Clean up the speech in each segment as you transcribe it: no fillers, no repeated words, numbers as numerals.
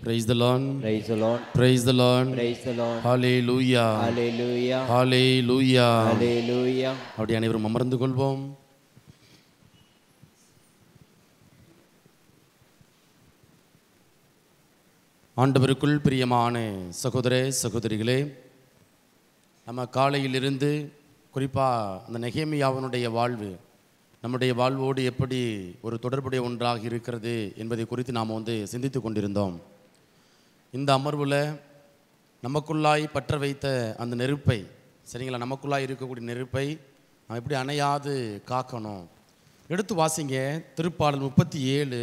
Praise the Lord. Praise the Lord. Praise the Lord. Praise the Lord. Hallelujah. Hallelujah. Hallelujah. Hallelujah. அப்படி அனைவரும் அமர்ந்து கொள்வோம். ஆண்டவருக்குள் பிரியமான சகோதர சகோதரிகளே, நம்ம காலையிலிருந்து குறிப்பாக அந்த நெகேமியாவினுடைய வாழ்வு நம்முடைய வாழ்வோடு எப்படி ஒரு தொடர்புடைய ஒன்றாக இருக்கிறது என்பதை குறித்து நாம் சிந்தித்து கொண்டிருந்தோம். இந்த அமர்வில் நமக்குள்ளாய் பற்ற வைத்த அந்த நெருப்பை, சரிங்களா, நமக்குள்ளாய் இருக்கக்கூடிய நெருப்பை நாம் எப்படி அணையாது காக்கணும். எடுத்து வாசிங்க திருப்பாடல் 37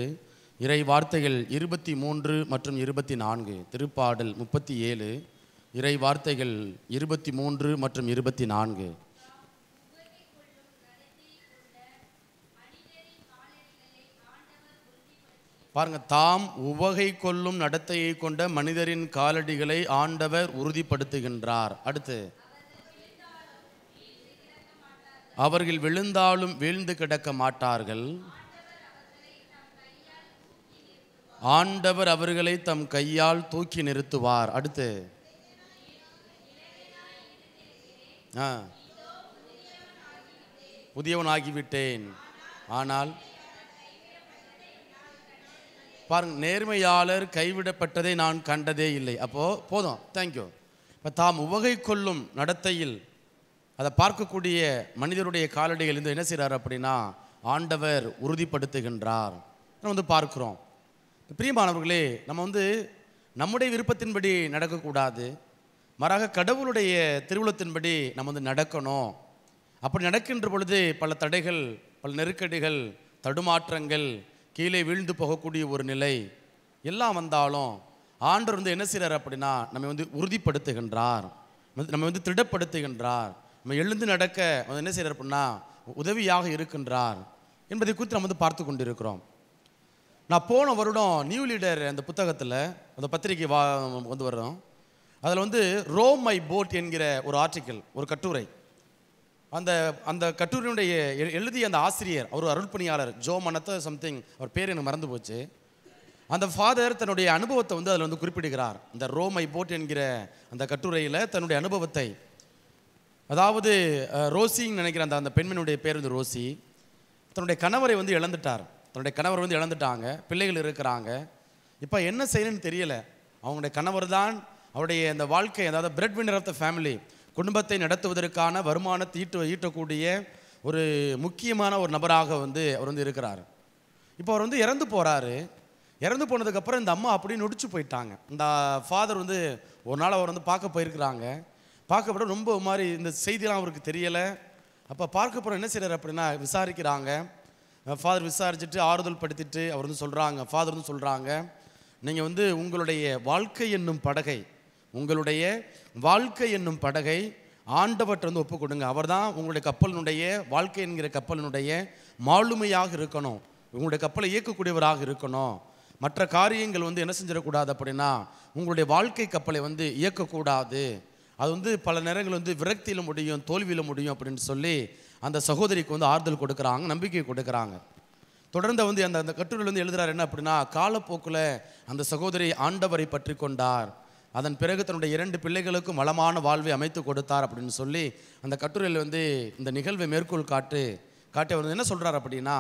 இறை வார்த்தைகள் 23 மற்றும் 24. திருப்பாடல் 37 இறை வார்த்தைகள் 23 மற்றும் 24. பாருங்க, தாம் உவகை கொள்ளும் நடத்தையை கொண்ட மனிதரின் காலடிகளை ஆண்டவர் உறுதிப்படுத்துகின்றார். அடுத்து, அவர்கள் விழுந்தாலும் வீழ்ந்து கிடக்க மாட்டார்கள், ஆண்டவர் அவர்களை தம் கையால் தூக்கி நிறுத்துவார். அடுத்து, புதியவனாகிவிட்டேன், ஆனால் பாருங்க, நேர்மையாளர் கைவிடப்பட்டதை நான் கண்டதே இல்லை. அப்போது போதும், தேங்க்யூ. இப்போ தாம் உவகை கொள்ளும் நடத்தையில் அதை பார்க்கக்கூடிய மனிதருடைய காலடிகள் இருந்து என்ன செய்கிறார் அப்படின்னா ஆண்டவர் உறுதிப்படுத்துகின்றார். நம்ம பார்க்குறோம். பிரியமானவர்களே, நம்ம நம்முடைய விருப்பத்தின்படி நடக்கக்கூடாது, மாறாக கடவுளுடைய திருவுளத்தின்படி நம்ம நடக்கணும். அப்படி நடக்கின்ற பொழுது பல தடைகள், பல நெருக்கடிகள், தடுமாற்றங்கள், கீழே வீழ்ந்து போகக்கூடிய ஒரு நிலை எல்லாம் வந்தாலும் ஆண்டவர் என்ன செய்கிறார் அப்படின்னா நம்ம உறுதிப்படுத்துகின்றார், நம்ம திடப்படுத்துகின்றார், நம்ம எழுந்து நடக்க என்ன செய்கிறார் அப்படின்னா உதவியாக இருக்கின்றார் என்பதை குறித்து நம்ம பார்த்து கொண்டிருக்கிறோம். நான் போன வருடம் நியூ லீடர் அந்த புத்தகத்தில் அந்த பத்திரிகை வரோம். அதில் ரோம் மை போட் என்கிற ஒரு ஆர்டிக்கல், ஒரு கட்டுரை. அந்த அந்த கட்டுரையினுடைய எழுதிய அந்த ஆசிரியர், அவர் அருள்பணியாளர் ஜோ மனத்த சம்திங், அவர் பேர் எனக்கு மறந்து போச்சு. அந்த ஃபாதர் தன்னுடைய அனுபவத்தை அதில் குறிப்பிடுகிறார். இந்த ரோம் மை போட் என்கிற அந்த கட்டுரையில் தன்னுடைய அனுபவத்தை, அதாவது ரோசின்னு நினைக்கிற அந்த பெண்மணியுடைய பேர் ரோசி, தன்னுடைய கணவரை இழந்துட்டார். தன்னுடைய கணவர் இழந்துட்டாங்க, பிள்ளைகள் இருக்கிறாங்க. இப்போ என்ன செய்யணும்னு தெரியலை. அவங்களுடைய கணவர் தான் அவருடைய அந்த வாழ்க்கை, அதாவது bread winner of the family, குடும்பத்தை நடத்துவதற்கான வருமானத்தை ஈட்டக்கூடிய ஒரு முக்கியமான ஒரு நபராக அவர் இருக்கிறார். இப்போ அவர் இறந்து போகிறாரு. இறந்து போனதுக்கப்புறம் இந்த அம்மா அப்படியே நொடிச்சு போயிட்டாங்க. இந்த ஃபாதர் ஒரு நாள் அவர் பார்க்க போயிருக்கிறாங்க. பார்க்கப்பட ரொம்ப மாதிரி இந்த செய்தியெல்லாம் அவருக்கு தெரியலை. அப்போ பார்க்கப்பட என்ன செய்கிறார் அப்படின்னா விசாரிக்கிறாங்க. ஃபாதர் விசாரிச்சுட்டு ஆறுதல் படுத்திட்டு அவர் சொல்கிறாங்க, ஃபாதர் சொல்கிறாங்க, நீங்கள் உங்களுடைய வாழ்க்கை என்னும் படகை, உங்களுடைய வாழ்க்கை என்னும் படகை ஆண்டவர்கிட்ட ஒப்பு கொடுங்க. அவர் தான் உங்களுடைய கப்பலினுடைய, வாழ்க்கை என்கிற கப்பலினுடைய மாலுமையாக இருக்கணும், உங்களுடைய கப்பலை இயக்கக்கூடியவராக இருக்கணும். மற்ற காரியங்கள் என்ன செஞ்சிடக்கூடாது அப்படின்னா உங்களுடைய வாழ்க்கை கப்பலை இயக்கக்கூடாது. அது பல நேரங்கள் விரக்தியில் முடியும், தோல்வியில் முடியும் அப்படின்னு சொல்லி அந்த சகோதரிக்கு ஆறுதல் கொடுக்குறாங்க, நம்பிக்கை கொடுக்குறாங்க. தொடர்ந்து அந்த அந்த கட்டுரையில் எழுதுகிறார் என்ன அப்படின்னா, காலப்போக்கில் அந்த சகோதரி ஆண்டவரை பற்றி கொண்டார், அதன் பிறகு தன்னுடைய 2 பிள்ளைகளுக்கும் வளமான வாழ்வை அமைத்து கொடுத்தார் அப்படின்னு சொல்லி அந்த கட்டுரையில் இந்த நிகழ்வை மேற்கோள் காட்டி அவர் என்ன சொல்கிறார் அப்படின்னா,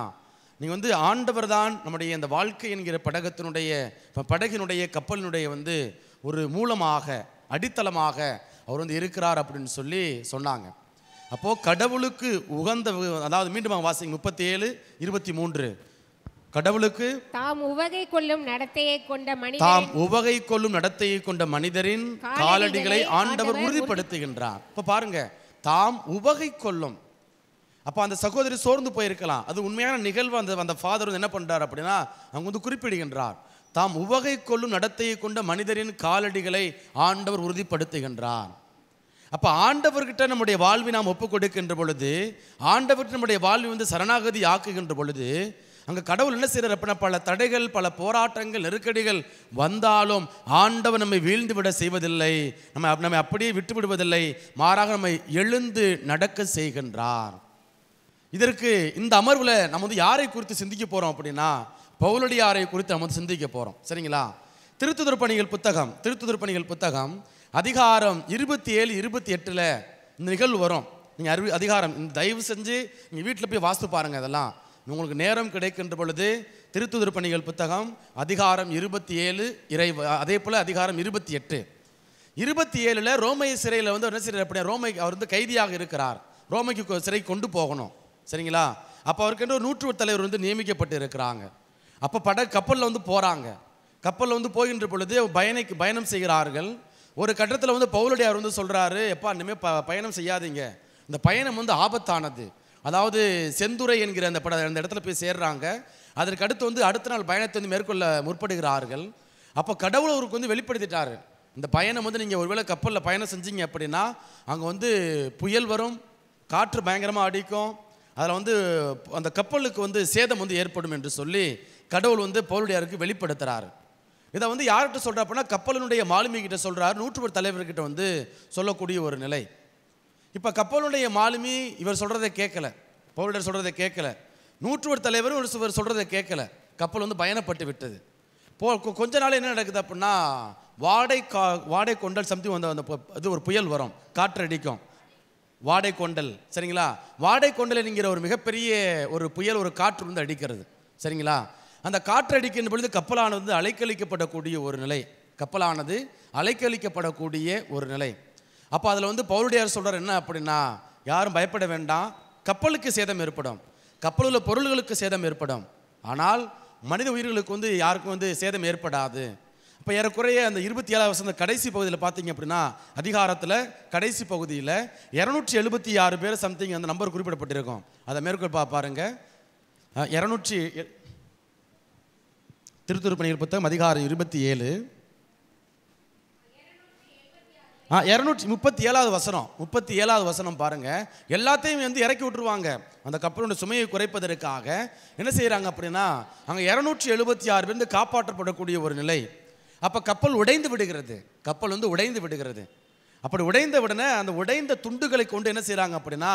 நீங்கள் ஆண்டவர் தான் நம்முடைய இந்த வாழ்க்கை என்கிற படகினுடைய கப்பலினுடைய ஒரு மூலமாக, அடித்தளமாக அவர் இருக்கிறார் அப்படின்னு சொல்லி சொன்னாங்க. அப்போது கடவுளுக்கு உகந்த, அதாவது மீண்டும் வாசிங்க 37:23. கடவுளுக்கு தாம் உவகை கொள்ளும் நடத்தையை கொண்ட மனிதரின் காலடிகளை ஆண்டவர் உறுதிப்படுத்துகின்றார். இப்போ பாருங்க, தாம் உவகை கொள்ளும். அப்போ அந்த சகோதரி சோர்ந்து போயிருக்கலாம், அது உண்மையான நிகழ்வு. அந்த ஃபாதர் என்ன பண்றார் அப்படின்னா அவங்க குறிப்பிடுகின்றார், தாம் உவகை கொள்ளும் நடத்தையை கொண்ட மனிதரின் காலடிகளை ஆண்டவர் உறுதிப்படுத்துகின்றார். அப்போ ஆண்டவர்கிட்ட நம்முடைய வாழ்வை நாம் ஒப்பு கொடுக்கின்ற பொழுது, ஆண்டவர்கிட்ட நம்முடைய வாழ்வை சரணாகதி ஆக்குகின்ற பொழுது, அங்கே கடவுள் என்ன செய்கிறார் அப்படின்னா பல தடைகள், பல போராட்டங்கள், நெருக்கடிகள் வந்தாலும் ஆண்டவர் நம்மை வீழ்ந்து விட செய்வதில்லை, நம்மை அப்படியே விட்டு விடுவதில்லை, மாறாக நம்மை எழுந்து நடக்க செய்கின்றார். இதற்கு இந்த அமர்வில் நம்ம யாரை குறித்து சிந்திக்க போகிறோம் அப்படின்னா பவுலடியாரை குறித்து நம்ம சிந்திக்க போகிறோம். சரிங்களா? திருத்துதர் பணிகள் புத்தகம் அதிகாரம் 27, 28 இந்த நிகழ்வு வரும். நீங்கள் அதிகாரம் தயவு செஞ்சு நீங்கள் வீட்டில் போய் வாசித்து பாருங்கள். அதெல்லாம் உங்களுக்கு நேரம் கிடைக்கின்ற பொழுது திருத்துதர் பணிகள் புத்தகம் அதிகாரம் 27 அதே போல் அதிகாரம் 28 ரோமைய சிறையில் வந்து என்ன செய்யறார் அப்படின்னா, அவர் வந்து கைதியாக இருக்கிறார். ரோமைக்கு சிறை கொண்டு போகணும். சரிங்களா? அப்போ அவருக்கு ஒரு நூற்றுவர் தலைவர் வந்து நியமிக்கப்பட்டு இருக்கிறாங்க. அப்போ கப்பலில் வந்து போகிறாங்க. கப்பலில் வந்து போகின்ற பொழுது பயணம் செய்கிறார்கள். ஒரு கட்டத்தில் வந்து பவுலடியார் வந்து சொல்கிறாரு, எப்பா இனிமேல் பயணம் செய்யாதீங்க, இந்த பயணம் வந்து ஆபத்தானது. அதாவது செந்துறை என்கிற அந்த இடத்துல போய் சேர்றாங்க. அதற்கு அடுத்து வந்து அடுத்த நாள் பயணத்தை வந்து மேற்கொள்ள முற்படுகிறார்கள். அப்போ கடவுள் அவருக்கு வந்து வெளிப்படுத்திட்டார், இந்த பயணம் வந்து நீங்கள் ஒருவேளை கப்பலில் பயணம் செஞ்சீங்க அப்படின்னா அங்கே வந்து புயல் வரும், காற்று பயங்கரமாக அடிக்கும், அதில் வந்து அந்த கப்பலுக்கு வந்து சேதம் வந்து ஏற்படும் என்று சொல்லி கடவுள் வந்து பவுலடியாருக்கு வெளிப்படுத்துகிறார். இதை வந்து யார்கிட்ட சொல்கிறார் அப்படின்னா, கப்பலினுடைய மாலுமி கிட்ட சொல்கிறார், நூற்றுவர் தலைவர்கிட்ட வந்து சொல்லக்கூடிய ஒரு நிலை. இப்போ கப்பலுடைய மாலுமி இவர் சொல்கிறத கேட்கல, பவுலடியார் சொல்கிறத கேட்கல, நூற்றுவர் தலைவரும் இவர் சொல்கிறத கேட்கல. கப்பல் வந்து பயணப்பட்டு விட்டது. கொஞ்ச நாள் என்ன நடக்குது அப்படின்னா, வாடை கொண்டல் சம்திங் வந்து அந்த இது ஒரு புயல் வரும், காற்றடிக்கும், வாடை கொண்டல். சரிங்களா? வாடை கொண்டல் என்கிற ஒரு மிகப்பெரிய ஒரு புயல், ஒரு காற்று வந்து அடிக்கிறது. சரிங்களா? அந்த காற்று அடிக்கின்ற பொழுது கப்பலானது வந்து அலைக்கழிக்கப்படக்கூடிய ஒரு நிலை. அப்போ அதில் வந்து பவுலடியார் சொல்கிறார் என்ன அப்படின்னா, யாரும் பயப்பட வேண்டாம், கப்பலுக்கு சேதம் ஏற்படும், கப்பலில் உள்ள பொருள்களுக்கு சேதம் ஏற்படும், ஆனால் மனித உயிர்களுக்கு வந்து யாருக்கும் வந்து சேதம் ஏற்படாது. இப்போ ஏறக்குறைய அந்த 27 வசனம் கடைசி பகுதியில் பார்த்தீங்க அப்படின்னா, அதிகாரத்தில் கடைசி பகுதியில் 276 பேர் சம்திங் அந்த நம்பர் குறிப்பிடப்பட்டிருக்கும். அதை மேற்கொள் பாருங்க. திருத்துதர் பணிகள் புத்தகம் அதிகாரம் 27 237 வசனம் பாருங்க. எல்லாத்தையும் வந்து இறக்கி விட்டுருவாங்க. அந்த கப்பலோட சுமையை குறைப்பதற்காக என்ன செய்யறாங்க அப்படின்னா, அங்கே 276 பேர் காப்பாற்றப்படக்கூடிய ஒரு நிலை. அப்போ கப்பல் உடைந்து விடுகிறது. அப்படி உடைந்த உடனே அந்த உடைந்த துண்டுகளை கொண்டு என்ன செய்யறாங்க அப்படின்னா,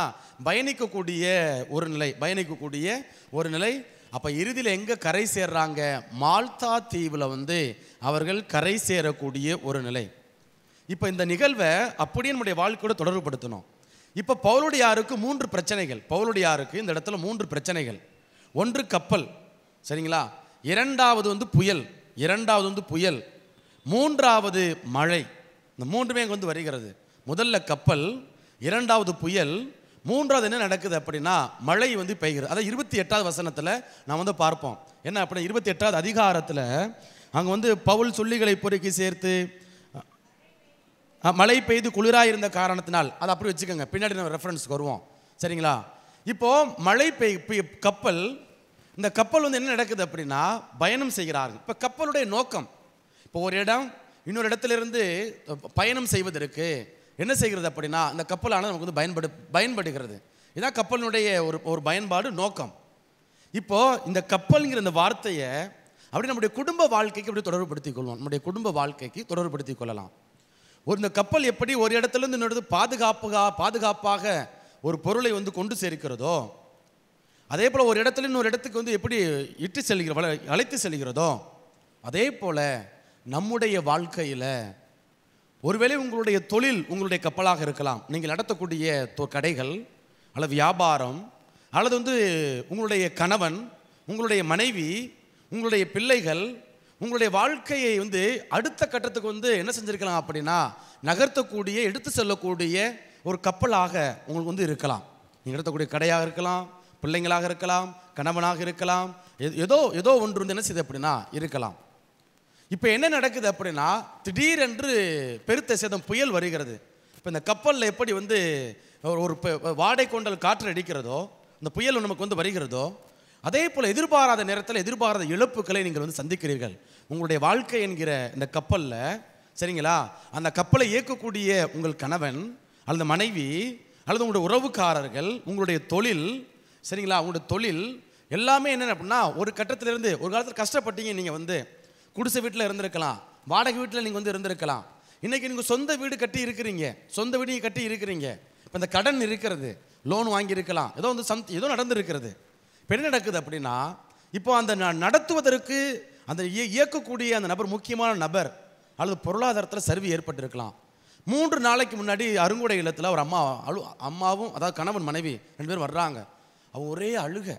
பயணிக்கக்கூடிய ஒரு நிலை. அப்போ இறுதியில் எங்கே கரை சேர்றாங்க? மால்தா தீவில் வந்து அவர்கள் கரை சேரக்கூடிய ஒரு நிலை. இப்போ இந்த நிகழ்வை அப்படியே நம்முடைய வாழ்க்கையோட தொடர்புபடுத்தணும். இப்போ பவுலடியாருக்கு 3 பிரச்சனைகள். இந்த இடத்துல 3 பிரச்சனைகள். ஒன்று கப்பல், சரிங்களா? இரண்டாவது வந்து புயல், மூன்றாவது மழை. இந்த 3மே அங்கே வந்து வருகிறது. முதல்ல கப்பல், இரண்டாவது புயல், மூன்றாவது என்ன நடக்குது அப்படின்னா மழை வந்து பெய்கிறது. அதை 28வது வசனத்தில் நான் வந்து பார்ப்போம். என்ன அப்படின்னா 28வது அதிகாரத்தில் அங்கே வந்து பவுல் சொல்லிகளை பொறுக்கி சேர்த்து மழை பெய்து குளிராக இருந்த காரணத்தினால், அதை அப்படி வச்சுக்கோங்க, பின்னாடி நம்ம ரெஃபரன்ஸ்க்கு வருவோம். சரிங்களா? இப்போது மழை கப்பல், இந்த கப்பல் வந்து என்ன நடக்குது அப்படின்னா பயணம் செய்கிறார்கள். இப்போ கப்பலுடைய நோக்கம், இப்போ ஒரு இடம் இன்னொரு இடத்துலேருந்து பயணம் செய்வதற்கு என்ன செய்கிறது அப்படின்னா, இந்த கப்பலானது நமக்கு வந்து பயன்படுகிறது. இதுதான் கப்பலினுடைய ஒரு பயன்பாடு, நோக்கம். இப்போது இந்த கப்பல்ங்கிற இந்த வார்த்தையை அப்படி நம்முடைய குடும்ப வாழ்க்கைக்கு அப்படி தொடர்புபடுத்திக் கொள்ளலாம். இந்த கப்பல் எப்படி ஒரு இடத்துலேருந்து இன்னொரு பாதுகாப்பாக ஒரு பொருளை வந்து கொண்டு சேர்க்கிறதோ, அதே போல் ஒரு இடத்துல இன்னொரு இடத்துக்கு வந்து எப்படி அழைத்து செல்கிறதோ, அதே போல் நம்முடைய வாழ்க்கையில் ஒருவேளை உங்களுடைய தொழில் உங்களுடைய கப்பலாக இருக்கலாம். நீங்கள் நடத்தக்கூடிய கடைகள் அல்லது வியாபாரம், அல்லது வந்து உங்களுடைய கணவன், உங்களுடைய மனைவி, உங்களுடைய பிள்ளைகள் உங்களுடைய வாழ்க்கையை வந்து அடுத்த கட்டத்துக்கு வந்து என்ன செஞ்சிருக்கலாம் அப்படின்னா நகர்த்தக்கூடிய, எடுத்து செல்லக்கூடிய ஒரு கப்பலாக உங்களுக்கு வந்து இருக்கலாம். நீங்கள் நடத்தக்கூடிய கடையாக இருக்கலாம், பிள்ளைங்களாக இருக்கலாம், கணவனாக இருக்கலாம், ஏதோ ஒன்று வந்து என்ன செய்யுது அப்படின்னா இருக்கலாம். இப்போ என்ன நடக்குது அப்படின்னா, திடீரென்று பெருத்த சேதம், புயல் வருகிறது. இப்போ இந்த கப்பலில் எப்படி வந்து ஒரு வாடை கொண்டல் காற்று அடிக்கிறதோ, இந்த புயல் நமக்கு வந்து வருகிறதோ, அதே போல் எதிர்பாராத நேரத்தில் எதிர்பாராத இழப்புகளை நீங்கள் வந்து சந்திக்கிறீர்கள் உங்களுடைய வாழ்க்கை என்கிற இந்த கப்பலில். சரிங்களா? அந்த கப்பலை இயக்கக்கூடிய உங்கள் கணவன் அல்லது மனைவி அல்லது உங்களுடைய உறவுக்காரர்கள், உங்களுடைய தொழில், சரிங்களா, உங்களுடைய தொழில் எல்லாமே என்ன அப்படின்னா ஒரு கட்டத்திலிருந்து ஒரு காலத்தில் கஷ்டப்பட்டீங்க. நீங்கள் வந்து குடிசை வீட்டில் இருந்திருக்கலாம், வாடகை வீட்டில் நீங்கள் வந்து இருந்திருக்கலாம். இன்றைக்கி நீங்கள் சொந்த வீடு கட்டி இருக்கிறீங்க, இப்போ இந்த கடன் இருக்கிறது, லோன் வாங்கியிருக்கலாம், ஏதோ நடந்திருக்கிறது. இப்போ என்ன நடக்குது அப்படின்னா, இப்போ அந்த நடத்துவதற்கு அந்த இயக்கக்கூடிய அந்த நபர் முக்கியமான நபர் அல்லது பொருளாதாரத்தில் சரிவு ஏற்பட்டிருக்கலாம். 3 நாளைக்கு முன்னாடி அருங்குடை இல்லத்தில் ஒரு அம்மாவும் அதாவது கணவன் மனைவி 2 பேரும் வர்றாங்க. அவங்க ஒரே அழுக.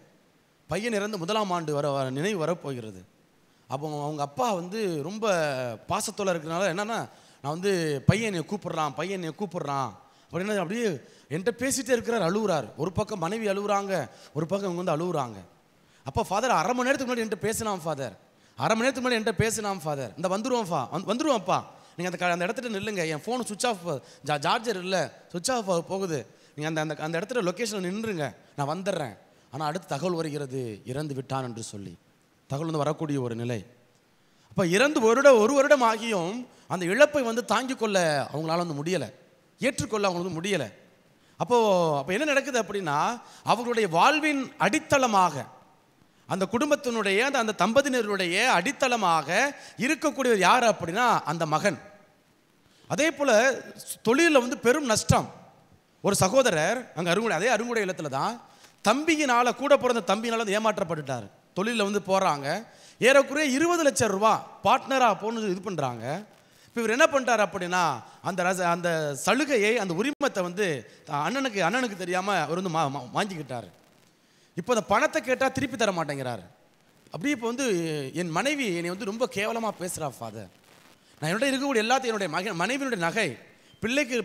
பையன் இறந்து 1ஆம் ஆண்டு நினைவு வரப்போகிறது. அப்போ அவங்க அப்பா வந்து ரொம்ப பாசத்தோடு இருக்கிறனால என்னன்னா, நான் வந்து பையன் என்னை கூப்பிட்றான் அப்படின்னு அப்படியே என்கிட்ட பேசிகிட்டே இருக்கிறார், அழுகுறாரு. ஒரு பக்கம் மனைவி அழுகுறாங்க, ஒரு பக்கம் இவங்க வந்து அழுகுறாங்க. அப்போ ஃபாதர் 1/2 மணி நேரத்துக்கு முன்னாடி என்கிட்ட பேசினான் ஃபாதர், 1/2 மணி நேரத்துக்கு முன்னாடி என்கிட்ட பேசினான் ஃபாதர், இந்த வந்துருவான்ப்பா, நீங்கள் அந்த இடத்துல நில்லுங்க, என் ஃபோனு சுவிட்ச் ஆஃப், சார்ஜர் இல்லை, சுவிட்ச் ஆஃப் போகுது, நீங்கள் அந்த இடத்துல லொக்கேஷனில் நின்றுங்க, நான் வந்துடுறேன். ஆனால் அடுத்து தகவல் வருகிறது, இறந்து விட்டான் என்று சொல்லி தகவல் வந்து வரக்கூடிய ஒரு நிலை. அப்போ இறந்து ஒரு வருடம் ஆகியும் அந்த இழப்பை வந்து தாங்கிக் கொள்ள அவங்களால வந்து முடியலை, ஏற்றுக்கொள்ள அவங்களுக்கு முடியலை. அப்போ என்ன நடக்குது அப்படின்னா, அவர்களுடைய வாழ்வின் அடித்தளமாக அந்த குடும்பத்தினுடைய அந்த தம்பதியினருடைய அடித்தளமாக இருக்கக்கூடியவர் யார் அப்படின்னா அந்த மகன். அதே போல் தொழிலில் வந்து பெரும் நஷ்டம். ஒரு சகோதரர் அங்கே அதே அருங்குடை இல்லத்தில் தான் தம்பியினால், கூட பிறந்த தம்பியினால் வந்து ஏமாற்றப்பட்டுட்டார். தொழிலில் வந்து போகிறாங்க, ஏறக்குறைய 20 லட்சம் ரூபா பார்ட்னராக போன்னு இது பண்ணுறாங்க. இப்போ இவர் என்ன பண்ணுறாரு அப்படின்னா, அந்த சலுகையை, அந்த உரிமத்தை வந்து அண்ணனுக்கு தெரியாமல் அவர் வந்து வாங்கிக்கிட்டார். இப்போ அந்த பணத்தை கேட்டால் திருப்பி தர மாட்டேங்கிறாரு. அப்படி இப்போ வந்து என் மனைவி என்னை வந்து ரொம்ப கேவலமாக பேசுகிறா ஃபாதர். நான் என்னோட இருக்கக்கூடிய எல்லாத்தையும் என்னுடைய மனைவியினுடைய நகை,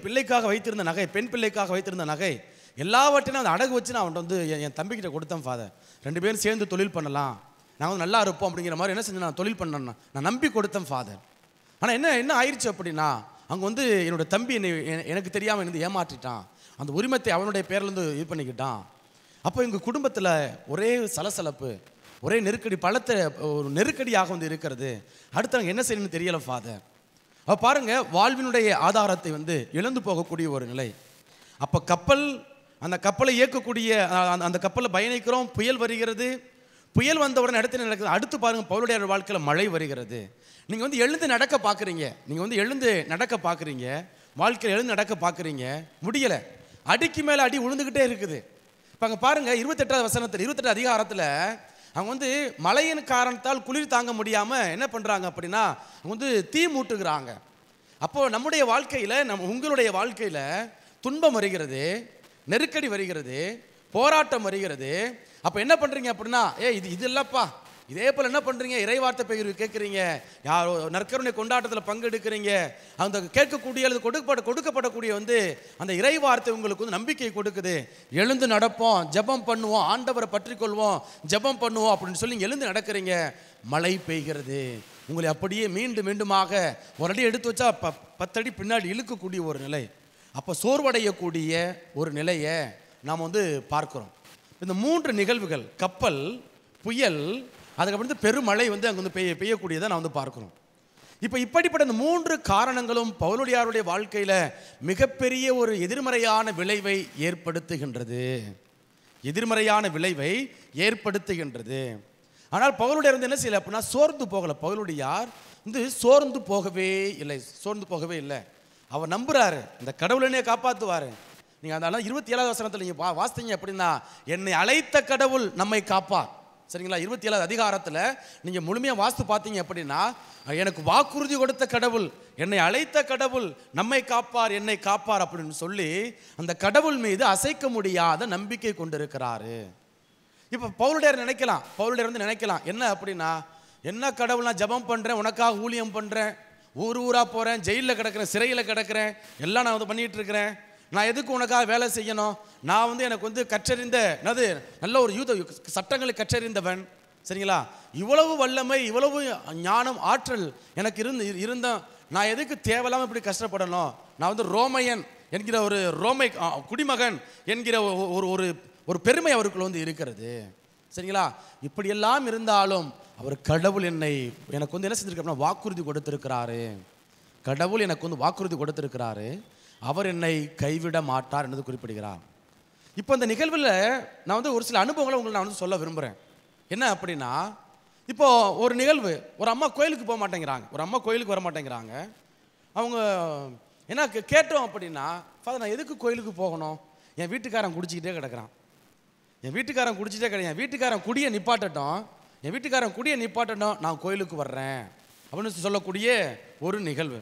பிள்ளைக்காக வைத்திருந்த நகை, பெண் பிள்ளைக்காக வைத்திருந்த நகை எல்லாவற்றையும் அந்த அடகு வச்சு நான் அவன்கிட்ட வந்து என் தம்பிக்கிட்ட கொடுத்தேன் ஃபாதர். 2 பேரும் சேர்ந்து தொழில் பண்ணலாம், நாங்கள் வந்து நல்லா இருப்போம் அப்படிங்கிற மாதிரி என்ன செஞ்சேன், நான் தொழில் பண்ணேன், நான் நம்பி கொடுத்தேன் ஃபாதர். ஆனால் என்ன ஆயிடுச்சு அப்படின்னா, அங்கே வந்து என்னோடய தம்பி எனக்கு தெரியாமல் வந்து ஏமாற்றிட்டான், அந்த உரிமத்தை அவனுடைய பேர்லேருந்து இது பண்ணிக்கிட்டான். அப்போ எங்கள் குடும்பத்தில் ஒரே சலசலப்பு, ஒரே நெருக்கடி, ஒரு நெருக்கடியாக வந்து இருக்கிறது. அடுத்து நாங்கள் என்ன செய்யணும்னு தெரியலை ஃபாதர். அப்போ பாருங்கள், வாழ்வினுடைய ஆதாரத்தை வந்து இழந்து போகக்கூடிய ஒரு நிலை. அப்போ அந்த கப்பலை இயக்கக்கூடிய அந்த கப்பலில் பயணிக்கிறோம், புயல் வருகிறது. புயல் வந்தவுடனே இடத்துல நடக்குது. அடுத்து பாருங்கள், பவுலுடைய வாழ்க்கையில் மழை வருகிறது. நீங்கள் வந்து எழுந்து நடக்க பார்க்குறீங்க, வாழ்க்கையில் எழுந்து நடக்க பார்க்குறீங்க, முடியலை, அடிக்கு மேலே அடி விழுந்துக்கிட்டே இருக்குது. இப்போ அங்கே பாருங்கள், 28 அதிகாரத்தில் அவங்க வந்து மழையின் காரணத்தால் குளிர் தாங்க முடியாமல் என்ன பண்ணுறாங்க அப்படின்னா, அவங்க வந்து தீ மூட்டுகிறாங்க. அப்போது நம்முடைய வாழ்க்கையில், உங்களுடைய வாழ்க்கையில் துன்பம் வருகிறது, நெருக்கடி வருகிறது, போராட்டம் வருகிறது. அப்போ என்ன பண்ணுறீங்க அப்படின்னா, இது இல்லைப்பா, இதே போல் என்ன பண்ணுறீங்க, இறைவார்த்தை கேட்குறீங்க, யாரோ நற்கருணை கொண்டாட்டத்தில் பங்கெடுக்கிறீங்க. அந்த கேட்கக்கூடிய அல்லது கொடுக்கப்படக்கூடிய வந்து அந்த இறைவார்த்தை உங்களுக்கு வந்து நம்பிக்கை கொடுக்குது. எழுந்து நடப்போம், ஜெபம் பண்ணுவோம், ஆண்டவரை பற்றி கொள்வோம், ஜெபம் பண்ணுவோம் அப்படின்னு சொல்லி எழுந்து நடக்கிறீங்க. மழை பெய்கிறது, உங்களை அப்படியே மீண்டுமாக ஒரு அடி எடுத்து வச்சா 10 அடி பின்னாடி இழுக்கக்கூடிய ஒரு நிலை. அப்போ சோர்வடையக்கூடிய ஒரு நிலையை நாம் வந்து பார்க்குறோம். இந்த 3 நிகழ்வுகள், கப்பல், புயல், அதுக்கப்புறம் பெருமழை வந்து அங்கே வந்து பெய்யக்கூடியதை நான் வந்து பார்க்குறோம். இப்போ இப்படிப்பட்ட இந்த 3 காரணங்களும் பவுலுடையாருடைய வாழ்க்கையில் மிகப்பெரிய ஒரு எதிர்மறையான விளைவை ஏற்படுத்துகின்றது. ஆனால் பவுலுடையார் வந்து என்ன செய்யலை அப்படின்னா, சோர்ந்து போகலை. பவுலுடையார் வந்து சோர்ந்து போகவே இல்லை. அவர் நம்புறாரு, இந்த கடவுளனே காப்பாற்றுவார். நீங்கள் அதனால 27வது வசனத்தில் நீங்கள் வாசித்தீங்க அப்படின்னா, என்னை அழைத்த கடவுள் நம்மை காப்பார். சரிங்களா? 27வது அதிகாரத்தில் நீங்கள் முழுமையாக வாஸ்து பார்த்தீங்க அப்படின்னா, எனக்கு வாக்குறுதி கொடுத்த கடவுள், என்னை அழைத்த கடவுள் நம்மை காப்பார், என்னை காப்பார் அப்படின்னு சொல்லி அந்த கடவுள் மீது அசைக்க முடியாத நம்பிக்கை கொண்டிருக்கிறாரு. இப்போ பவுலுடையார் நினைக்கலாம் என்ன அப்படின்னா, என்ன கடவுள், நான் ஜெபம் பண்ணுறேன், உனக்காக ஊழியம் பண்ணுறேன், ஊராக போகிறேன், ஜெயிலில் கிடக்கிறேன், சிறையில் கிடக்கிறேன், எல்லாம் நான் வந்து பண்ணிகிட்டு இருக்கிறேன், நான் எதுக்கு உனக்காக வேலை செய்யணும்? நான் வந்து எனக்கு வந்து கற்றறிந்த நல்ல ஒரு சட்டங்களை கற்றறிந்தவன். சரிங்களா? இவ்வளவு வல்லமை, இவ்வளவு ஞானம், ஆற்றல் எனக்கு இருந்த நான் எதுக்கு தேவையில்லாமல் இப்படி கஷ்டப்படணும்? நான் வந்து ரோமையன் என்கிற ஒரு ரோமை குடிமகன் என்கிற ஒரு பெருமை அவருக்குள்ள வந்து இருக்கிறது. சரிங்களா? இப்படியெல்லாம் இருந்தாலும் அவர் கடவுள் எனக்கு வந்து என்ன செஞ்சிருக்காருன்னா, வாக்குறுதி கொடுத்திருக்கிறாரு. கடவுள் எனக்கு வந்து வாக்குறுதி கொடுத்திருக்கிறாரு, அவர் என்னை கைவிட மாட்டார் என்பது குறிப்பிடுகிறார். இப்போ இந்த நிகழ்வில் நான் வந்து ஒரு சில அனுபவங்களை உங்களுக்கு நான் வந்து சொல்ல விரும்புகிறேன். என்ன அப்படின்னா, இப்போ ஒரு நிகழ்வு, ஒரு அம்மா கோயிலுக்கு போக மாட்டேங்கிறாங்க, வர மாட்டேங்கிறாங்க. அவங்க என்ன கேட்டோம் அப்படின்னா, ஃபாதர் நான் எதுக்கு கோயிலுக்கு போகணும்? என் வீட்டுக்காரன் குடிச்சிக்கிட்டே கிடக்கிறான், என் வீட்டுக்காரன் குடியை நிப்பாட்டட்டும், என் வீட்டுக்காரன் குடியை நிப்பாட்டணும், நான் கோயிலுக்கு வர்றேன் அப்படின்னு சொல்லக்கூடிய ஒரு நிகழ்வு.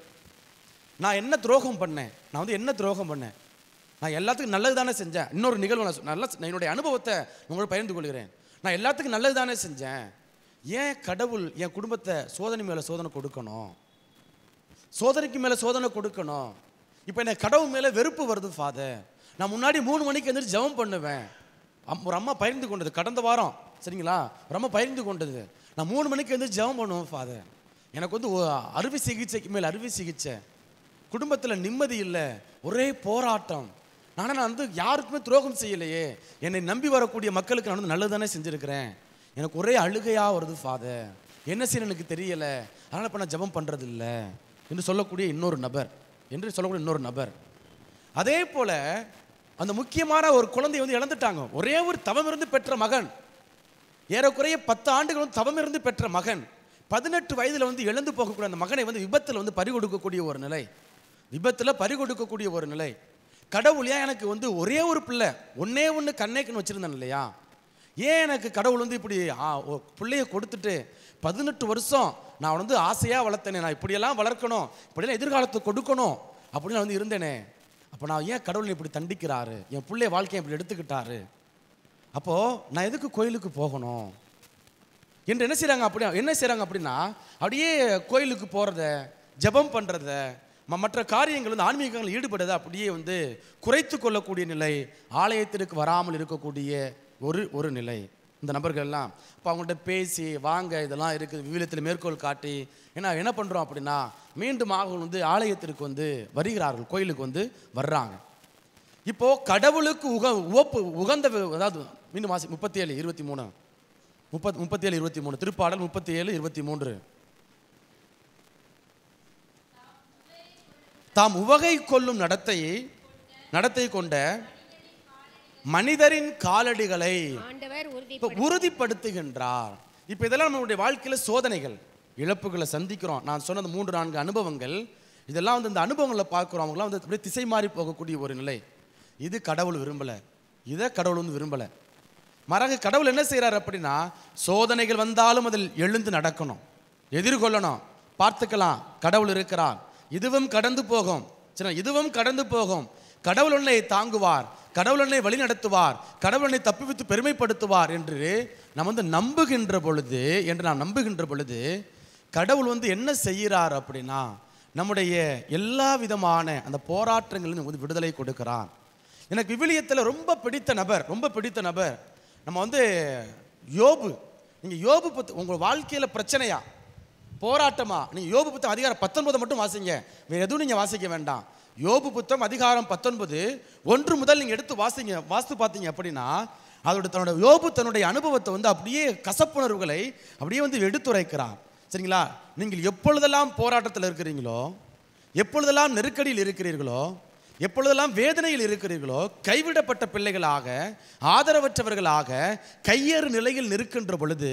நான் என்ன துரோகம் பண்ணேன்? நான் வந்து என்ன துரோகம் பண்ணேன்? நான் எல்லாத்துக்கும் நல்லது தானே செஞ்சேன். இன்னொரு நிகழ்வு நான் என்னுடைய அனுபவத்தை உங்களோட பகிர்ந்து கொள்கிறேன். நான் எல்லாத்துக்கும் நல்லது தானே செஞ்சேன். ஏன் கடவுள் என் குடும்பத்தை சோதனை மேலே சோதனை கொடுக்கணும்? சோதனைக்கு மேலே சோதனை கொடுக்கணும். இப்போ எனக்கு கடவுள் மேலே வெறுப்பு வருது ஃபாதர். நான் முன்னாடி 3 மணிக்கு எழுந்திரிச்சு ஜெபம் பண்ணுவேன். ஒரு அம்மா பகிர்ந்து கொண்டது கடந்த வாரம், சரிங்களா? ஒரு அம்மா பகிர்ந்து கொண்டது, நான் 3 மணிக்கு எழுந்திரிச்சு ஜெபம் பண்ணுவேன் ஃபாதர். எனக்கு வந்து அறுவை சிகிச்சைக்கு மேலே அறுவை சிகிச்சை, குடும்பத்தில் நிம்மதி இல்லை, ஒரே போராட்டம். நான் வந்து யாருக்குமே துரோகம் செய்யலையே, என்னை நம்பி வரக்கூடிய மக்களுக்கு நான் வந்து நல்லது தானே செஞ்சுருக்கிறேன். எனக்கு ஒரே அழுகையாக வருது ஃபாதர், என்ன செய்யணும் எனக்கு தெரியலை, அதனால் இப்போ நான் ஜெபம் பண்ணுறது இல்லை என்று சொல்லக்கூடிய இன்னொரு நபர். அதே போல் அந்த முக்கியமான ஒரு குழந்தையை வந்து இழந்துட்டாங்க. ஒரே ஒரு தவம் இருந்து பெற்ற மகன், ஏறக்குறைய 10 ஆண்டுகள் வந்து தவம் இருந்து பெற்ற மகன், 18 வயதில் வந்து இழந்து போகக்கூடிய அந்த மகனை வந்து விபத்தில் வந்து பறிகொடுக்கக்கூடிய ஒரு நிலை. கடவுள் ஏன் எனக்கு வந்து ஒரே ஒரு பிள்ளை, ஒன்று கண்ணேக்குன்னு வச்சுருந்தேன் இல்லையா, ஏன் எனக்கு கடவுள் வந்து இப்படி பிள்ளைய கொடுத்துட்டு 18 வருஷம் நான் வந்து ஆசையாக வளர்த்தேனே, நான் இப்படியெல்லாம் வளர்க்கணும், இப்படியெல்லாம் எதிர்காலத்தை கொடுக்கணும் அப்படின்னு நான் வந்து இருந்தேனே, அப்போ நான் ஏன் கடவுள் இப்படி தண்டிக்கிறாரு, என் பிள்ளைய வாழ்க்கையை இப்படி எடுத்துக்கிட்டாரு, அப்போது நான் எதுக்கு கோயிலுக்கு போகணும் என்று என்ன செய்கிறாங்க அப்படின்னா அப்படியே கோயிலுக்கு போகிறத, ஜெபம் பண்ணுறத, மற்ற காரியங்கள் வந்து ஆன்மீகங்கள் ஈடுபடுறதை அப்படியே வந்து குறைத்து கொள்ளக்கூடிய நிலை, ஆலயத்திற்கு வராமல் இருக்கக்கூடிய ஒரு நிலை. இந்த நபர்கள்லாம் இப்போ அவங்கள்ட்ட பேசி வாங்க இதெல்லாம் இருக்குது விவிலியத்தில் மேற்கோள் காட்டி என்ன பண்ணுறோம் அப்படின்னா மீண்டும் வந்து ஆலயத்திற்கு வந்து வருகிறார்கள், கோயிலுக்கு வந்து வர்றாங்க. இப்போது கடவுளுக்கு உகந்த, அதாவது மீண்டும் 37:23 திருப்பாடல் 37:23, தாம் உவகை கொள்ளும் நடத்தை கொண்ட மனிதரின் காலடிகளை உறுதிப்படுத்துகின்றார். இப்போ இதெல்லாம் நம்மளுடைய வாழ்க்கையில் சோதனைகள், இழப்புகளை சந்திக்கிறோம். நான் சொன்னது 3-4 அனுபவங்கள், இதெல்லாம் வந்து இந்த அனுபவங்களை பார்க்குறோம். அவங்களாம் வந்து அப்படியே திசை மாறி போகக்கூடிய ஒரு நிலை. இது கடவுள் விரும்பலை, இதை கடவுள் வந்து விரும்பலை. மறகு கடவுள் என்ன செய்கிறார் அப்படின்னா, சோதனைகள் வந்தாலும் அதில் எழுந்து நடக்கணும், எதிர்கொள்ளணும், பார்த்துக்கலாம், கடவுள் இருக்கிறார், இதுவும் கடந்து போகும், சரி, இதுவும் கடந்து போகும், கடவுள் உன்னை தாங்குவார், கடவுள் உன்னை வழி நடத்துவார், கடவுள் உன்னை தப்பிவித்து பெருமைப்படுத்துவார் என்று நாம் வந்து நம்புகின்ற பொழுது கடவுள் வந்து என்ன செய்கிறார் அப்படின்னா, நம்முடைய எல்லா விதமான அந்த போராட்டங்களிலும் வந்து விடுதலை கொடுக்கிறார். எனக்கு விவிலியத்தில் ரொம்ப பிடித்த நபர் நம்ம வந்து யோபு. நீங்கள் யோபு உங்கள் வாழ்க்கையில் பிரச்சனையா போராட்டமா, நீங்கள் யோபு புத்தகம் அதிகாரம் 19 மட்டும் வாசிங்க, வேறு எதுவும் நீங்கள் வாசிக்க வேண்டாம். யோபு புத்தகம் அதிகாரம் 19 1 முதல் நீங்கள் எடுத்து வாசித்து பார்த்தீங்க அப்படின்னா யோபு தன்னுடைய அனுபவத்தை வந்து அப்படியே கசப்புணர்வுகளை அப்படியே வந்து எடுத்துரைக்கிறார். சரிங்களா? நீங்கள் எப்பொழுதெல்லாம் போராட்டத்தில் இருக்கிறீங்களோ, எப்பொழுதெல்லாம் நெருக்கடியில் இருக்கிறீர்களோ, எப்பொழுதெல்லாம் வேதனையில் இருக்கிறீர்களோ, கைவிடப்பட்ட பிள்ளைகளாக, ஆதரவற்றவர்களாக, கையேறு நிலையில் நிற்கின்ற பொழுது